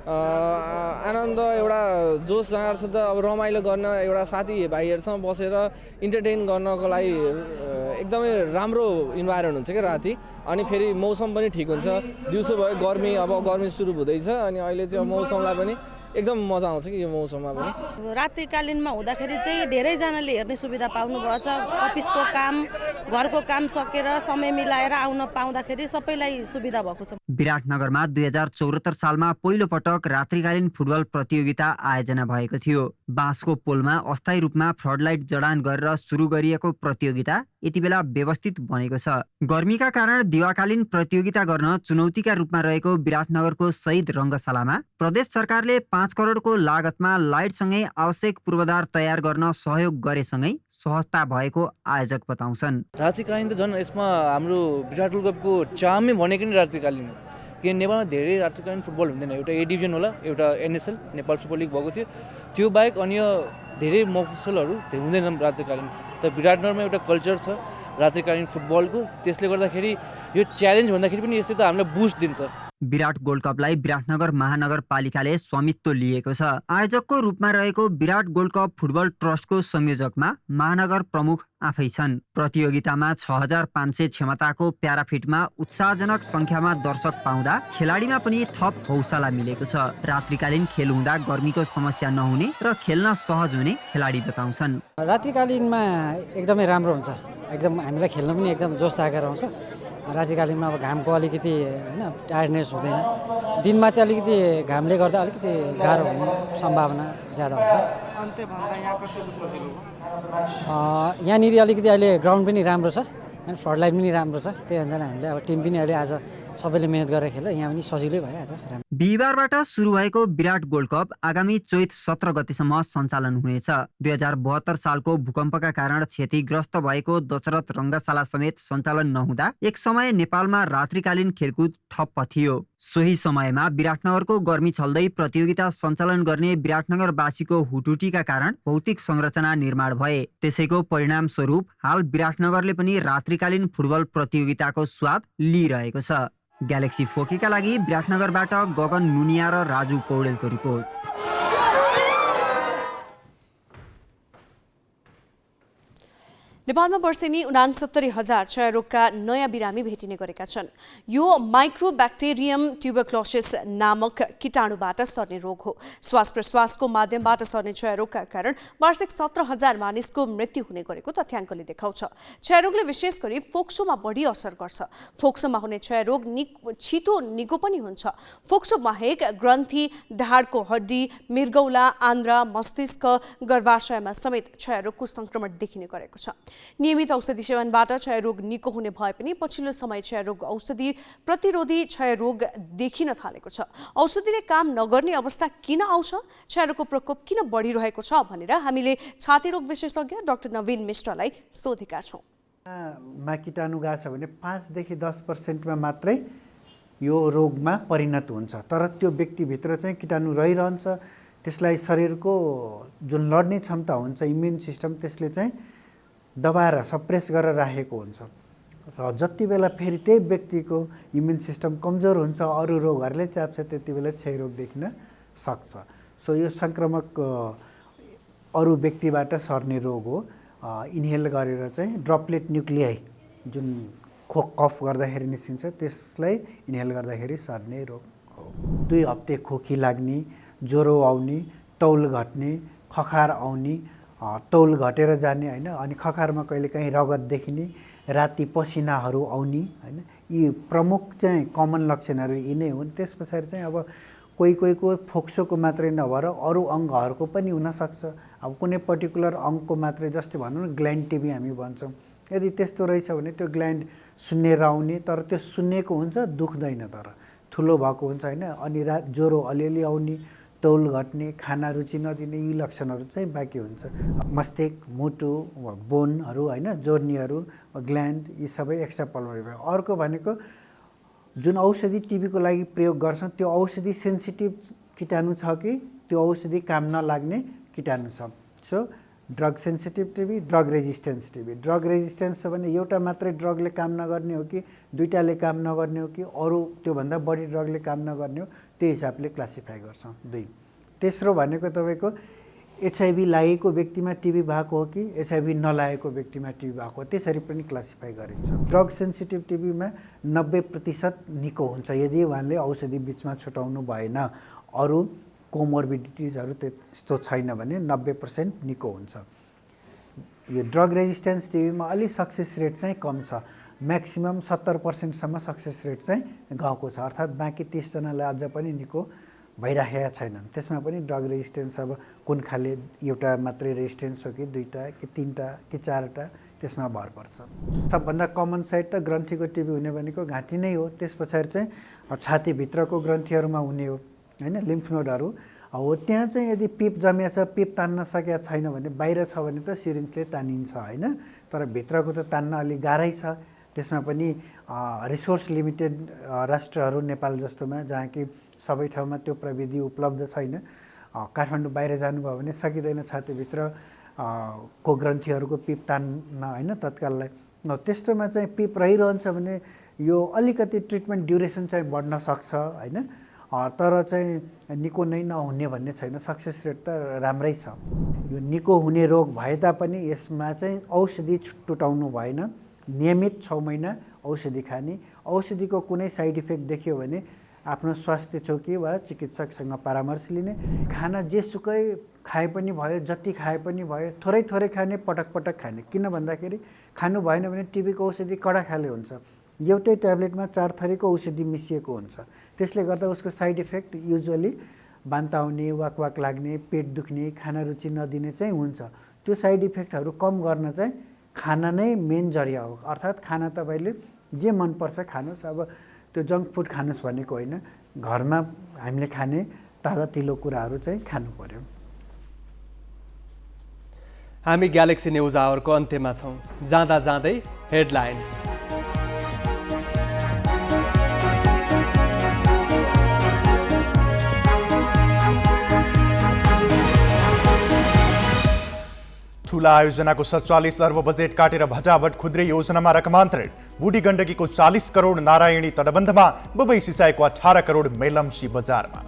आनन्द, एउटा जोस जाँगर छ त अब रमाइलो गर्न, एउटा साथी भाइहरूसँग बसेर इन्टरटेन गर्नको लागि एकदमै राम्रो इन्भाइरोमेन्ट हुन्छ क्या राति। अनि फेरि मौसम पनि ठिक हुन्छ। दिउँसो भयो गर्मी, अब गर्मी सुरु हुँदैछ अनि अहिले चाहिँ मौसमलाई पनि एकदम मजा आउँछ कि यो मौसममा पनि। रात्रिकालीनमा हुँदाखेरि चाहिँ धेरैजनाले हेर्ने सुविधा पाउनुभएको छ। अफिसको काम, घरको काम सकेर समय मिलाएर आउन पाउँदाखेरि सबैलाई सुविधा भएको छ। विराटनगरमा 2074 सालमा पहिलो पटक रात्रिकालीन फुटबल प्रतियोगिता आयोजना भएको थियो। बाँसको पोलमा अस्थायी रूपमा फ्लडलाइट जडान गरेर सुरु गरिएको प्रतियोगिता यति बेला व्यवस्थित बनेको छ। गर्मीका कारण दिवाकालीन प्रतियोगिता गर्न चुनौतीका रूपमा रहेको विराटनगरको शहीद रङ्गशालामा प्रदेश सरकारले 5 करोडको लागतमा लाइटसँगै आवश्यक पूर्वाधार तयार गर्न सहयोग गरेसँगै सहजता भएको आयोजक बताउँछन्। रात्रिकालीन त झन् यसमा हाम्रो विराट गोल्ड कपको चामै भनेको नै रात्रिकालीन हो। किन नेपालमा धेरै रात्रिकालीन फुटबल हुँदैन। एउटा ए डिभिजन होला, एउटा एनएसएल नेपाल सुपर लिग भएको थियो, त्यो बाहेक अन्य धेरै मफसलहरू हुँदैन रात्रिकालीन। तर विराटनगरमा एउटा कल्चर छ रात्रिकालीन फुटबलको, त्यसले गर्दाखेरि यो च्यालेन्ज भन्दाखेरि पनि यसले त हामीलाई बुस्ट दिन्छ। विराट गोल्ड कपलाई विराटनगर महानगरपालिकाले स्वामित्व लिएको छ। आयोजकको रूपमा रहेको विराट गोल्ड कप फुटबल ट्रस्टको संयोजकमा महानगर प्रमुख आफै छन्। प्रतियोगितामा 6500 क्षमताको प्याराफिटमा उत्साहजनक संख्यामा दर्शक पाउँदा खेलाडीमा पनि थप हौसला मिलेको छ। रात्रिकालीन खेल हुँदा गर्मीको समस्या नहुने र खेल्न सहज हुने खेलाडी बताउँछन्। रात्रिकालीनमा एकदमै राम्रो हुन्छ, एकदम हामीलाई खेल्न पनि एकदम जोस जागर आउँछ। रात्रिकालीनमा अब घामको अलिकति होइन टायर्डनेस हुँदैन। दिनमा चाहिँ अलिकति घामले गर्दा अलिकति गाह्रो हुने सम्भावना ज्यादा हुन्छ। यहाँनिर अलिकति अहिले ग्राउन्ड पनि राम्रो छ, फ्लडलाइट पनि राम्रो छ। त्यही अनुसार हामीले अब टिम पनि अहिले आज सबैले मेहनत गरेर खेल्दा यहाँ पनि सजिलै भयो आज। बिहिबारबाट सुरु भएको विराट गोल्ड कप आगामी चैत 17 गतेसम्म सञ्चालन हुनेछ। 2072 सालको भूकम्पका कारण क्षतिग्रस्त भएको दशरथ रङ्गशाला समेत सञ्चालन नहुँदा एक समय नेपालमा रात्रिकालीन खेलकुद ठप्प थियो। सोही समयमा विराटनगरको गर्मी छल्दै प्रतियोगिता सञ्चालन गर्ने विराटनगरवासीको हुटुटीका कारण भौतिक संरचना निर्माण भए। त्यसैको परिणाम स्वरूप हाल विराटनगरले पनि रात्रिकालीन फुटबल प्रतियोगिताको स्वाद लिइरहेको छ। ग्यालेक्सी फोकीका लागि विराटनगरबाट गगन नुनिया र राजु पौडेलको रिपोर्ट। नेपालमा वर्षेनी 69,000 क्षयरोगका नयाँ बिरामी भेटिने गरेका छन्। यो माइक्रोब्याक्टेरियम ट्युबरक्लोसिस नामक कीटाणुबाट सर्ने रोग हो। श्वास प्रश्वासको माध्यमबाट सर्ने क्षयरोगका कारण वार्षिक 17,000 मानिसको मृत्यु हुने गरेको तथ्याङ्कले देखाउँछ। क्षयरोगले विशेष गरी फोक्सोमा बढी असर गर्छ। फोक्सोमा हुने क्षयरोग छिटो निको पनि हुन्छ। फोक्सो बाहेक ग्रन्थि, ढाडको हड्डी, मृगौला, आन्द्रा, मस्तिष्क, गर्भाशयमा समेत क्षयरोगको संक्रमण देखिने गरेको छ। नियमित औषधि सेवनबाट क्षयरोग निको हुने भए पनि पछिल्लो समय क्षयरोग औषधि प्रतिरोधी क्षयरोग देखिन थालेको छ। औषधिले काम नगर्ने अवस्था किन आउँछ, क्षयरोगको प्रकोप किन बढिरहेको छ भनेर हामीले छातीरोग विशेषज्ञ डाक्टर नवीन मिश्रलाई सोधेका छौँ। मा कीटाणु गएको छ भने 5 देखि 10% मात्रै यो रोगमा परिणत हुन्छ, तर त्यो व्यक्तिभित्र चाहिँ कीटाणु रहिरहन्छ। त्यसलाई शरीरको जुन लड्ने क्षमता हुन्छ, इम्युन सिस्टम, त्यसले चाहिँ दबाएर सप्रेस गरेर राखेको हुन्छ र जति बेला फेरि त्यही व्यक्तिको इम्युन सिस्टम कमजोर हुन्छ, अरू रोगहरूले च्याप्छ, त्यति बेला क्षयरोग देखिन सक्छ। सो यो संक्रमक अरू व्यक्तिबाट सर्ने रोग हो। इन्हेल गरेर चाहिँ ड्रपलेट न्युक्लियाई जुन कफ गर्दाखेरि निस्किन्छ त्यसलाई इन्हेल गर्दाखेरि सर्ने रोग हो। 2 हप्ते खोकी लाग्ने ज्वरो आउने, तौल घट्ने, खखार आउने, तौल घटेर जाने होइन, अनि खखारमा कहिलेकाहीँ रगत देखिने, राति पसिनाहरू आउने होइन, यी प्रमुख चाहिँ कमन लक्षणहरू यी नै हुन्। त्यस पछाडि चाहिँ अब कोही फोक्सोको मात्रै नभएर अरू अङ्गहरूको पनि हुनसक्छ। अब कुनै पर्टिकुलर अङ्गको मात्रै, जस्तै भनौँ न ग्ल्यान्ड टिबी हामी भन्छौँ, यदि त्यस्तो रहेछ भने त्यो ग्ल्यान्ड सुन्निएर आउने, तर त्यो सुन्निएको हुन्छ, दुख्दैन, तर ठुलो भएको हुन्छ होइन, अनि ज्वरो अलिअलि आउने, तौल घट्ने, खाना रुचि नदिने, यी लक्षणहरू चाहिँ बाँकी हुन्छ। मस्तिष्क, मुटु, बोनहरू होइन, जोर्नीहरू, ग्ल्यान्ड, यी सबै एक्स्ट्रा पल्मोनरी भयो। अर्को भनेको जुन औषधि टिबीको लागि प्रयोग गर्छौँ त्यो औषधि सेन्सिटिभ कीटाणु छ कि त्यो औषधि काम नलाग्ने कीटाणु छ। So drug sensitive TB, drug resistance TB. Drug resistance छ भने एउटा मात्रै ड्रगले काम नगर्ने हो कि दुईटाले काम नगर्ने हो कि अरू त्योभन्दा बढी ड्रगले काम नगर्ने हो, त्यो हिसाबले क्लासिफाई गर्छौँ। 2 तेस्रो भनेको तपाईँको एचआइभी लागेको व्यक्तिमा टिबी भएको हो कि एचआइभी नलागेको व्यक्तिमा टिबी भएको हो, त्यसरी पनि क्लासिफाई गरिन्छ। ड्रग सेन्सिटिभ टिबीमा 90% निको हुन्छ यदि उहाँले औषधि बिचमा छुटाउनु भएन, अरू कोमोर्बिडिटिजहरू त्यस्तो छैन भने 90% निको हुन्छ। यो ड्रग रेजिस्टेन्स टिबीमा अलि सक्सेस रेट चाहिँ कम छ, म्याक्सिमम 70% सक्सेस रेट चाहिँ गएको छ, अर्थात् बाँकी 30 जनालाई अझ पनि निको भइराखेका छैनन्। त्यसमा पनि ड्रग रेजिस्टेन्स अब कुन खाले, एउटा मात्रै रेजिस्टेन्स हो कि दुईटा कि तीनटा कि चारवटा, त्यसमा भर पर्छ। सबभन्दा कमन साइड त ग्रन्थीको टिबी हुने भनेको घाँटी नै हो, त्यस पछाडि चाहिँ छातीभित्रको ग्रन्थीहरूमा हुने हो होइन, लिम्फ नोडहरू हो। त्यहाँ चाहिँ यदि पिप जमिया छ, पिप तान्न सकेका छैन भने, बाहिर छ भने त सिरिन्जले तानिन्छ होइन, तर भित्रको त तान्न अलिक गाह्रै छ। त्यसमा पनि रिसोर्स लिमिटेड राष्ट्रहरू नेपाल जस्तोमा, जहाँ कि सबै ठाउँमा त्यो प्रविधि उपलब्ध छैन, काठमाडौँ बाहिर जानुभयो भने सकिँदैन छातीभित्र को ग्रन्थीहरूको पिप तान्न होइन तत्काललाई। त्यस्तोमा चाहिँ पिप रहिरहन्छ भने यो अलिकति ट्रिटमेन्ट ड्युरेसन चाहिँ बढ्न सक्छ होइन, तर चाहिँ निको नै नहुने भन्ने छैन, सक्सेस रेट त राम्रै छ। यो निको हुने रोग भए तापनि यसमा चाहिँ औषधि टुटाउनु भएन, नियमित 6 महिना औषधि खाने, औषधिको कुनै साइड इफेक्ट देखियो भने आफ्नो स्वास्थ्य चौकी वा चिकित्सकसँग परामर्श लिने, खाना जेसुकै खाए पनि भयो, जति खाए पनि भयो, थोरै थोरै खाने, पटक पटक खाने। किन भन्दाखेरि खानु भएन भने टिबीको औषधि कडा खाले हुन्छ, एउटै ट्याब्लेटमा 4 थरीको औषधि मिसिएको हुन्छ, त्यसले गर्दा उसको साइड इफेक्ट युजुअली बान्ता आउने, वाक लाग्ने, पेट दुख्ने, खाना रुचि नदिने चाहिँ हुन्छ। त्यो साइड इफेक्टहरू कम गर्न चाहिँ खाना नै मेन जरिया हो, अर्थात् खाना तपाईँले जे मनपर्छ खानुहोस्। अब त्यो जङ्क फुड खानुहोस् भनेको होइन, घरमा हामीले खाने ताजा तिलो कुराहरू चाहिँ खानु पर्यो। हामी ग्यालेक्सी न्युज आवरको अन्त्यमा छौँ। जाँदा जाँदै हेडलाइन्स। ठुला आयोजनाको 47 अर्ब बजेट काटेर भटाभट खुद्रे योजनामा रकमान्तरण। बुढी गण्डकीको 40 करोड नारायणी तटबन्धमा, बबई सिँचाइको 18 करोड मेलम्ची बजारमा।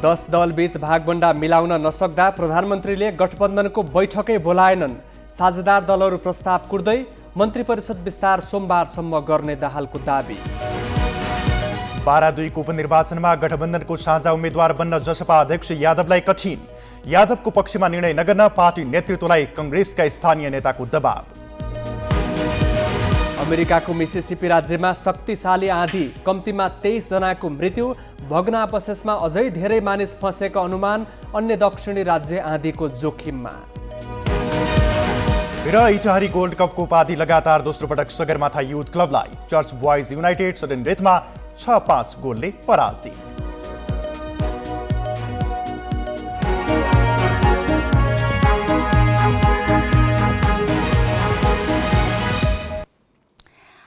10 दलबीच भागबण्डा मिलाउन नसक्दा प्रधानमन्त्रीले गठबन्धनको बैठकै बोलाएनन्। साझेदार दलहरू प्रस्ताव कुर्दै मन्त्री परिषद विस्तार सोमबारसम्म गर्ने दाहालको दाबी। 12-2 को उपनिर्वाचनमा गठबन्धनको साझा उम्मेद्वार बन्न जसपा अध्यक्ष यादवलाई कठिन। यादवको पक्षमा निर्णय नगर्न पार्टी नेतृत्वलाई कङ्ग्रेसका स्थानीय नेताको दबाव। अमेरिकाको मिसिसिपी राज्यमा शक्तिशाली आँधी, कम्तीमा 23 जनाको मृत्यु, भग्नावशेषमा अझै धेरै मानिस फँसेको अनुमान, अन्य दक्षिणी राज्य आँधीको जोखिममा। र इटहरी गोल्ड कपको उपाधि लगातार दोस्रो पटक सगरमाथा युथ क्लबलाई। चर्च बोइज युनाइटेड सडन डेथमा 6-5 गोलले पराजित।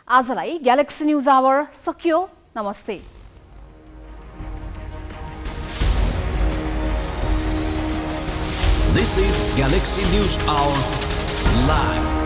आजलाई ग्यालेक्सी न्युज आवर सकियो। नमस्ते। This is Galaxy News Hour Live.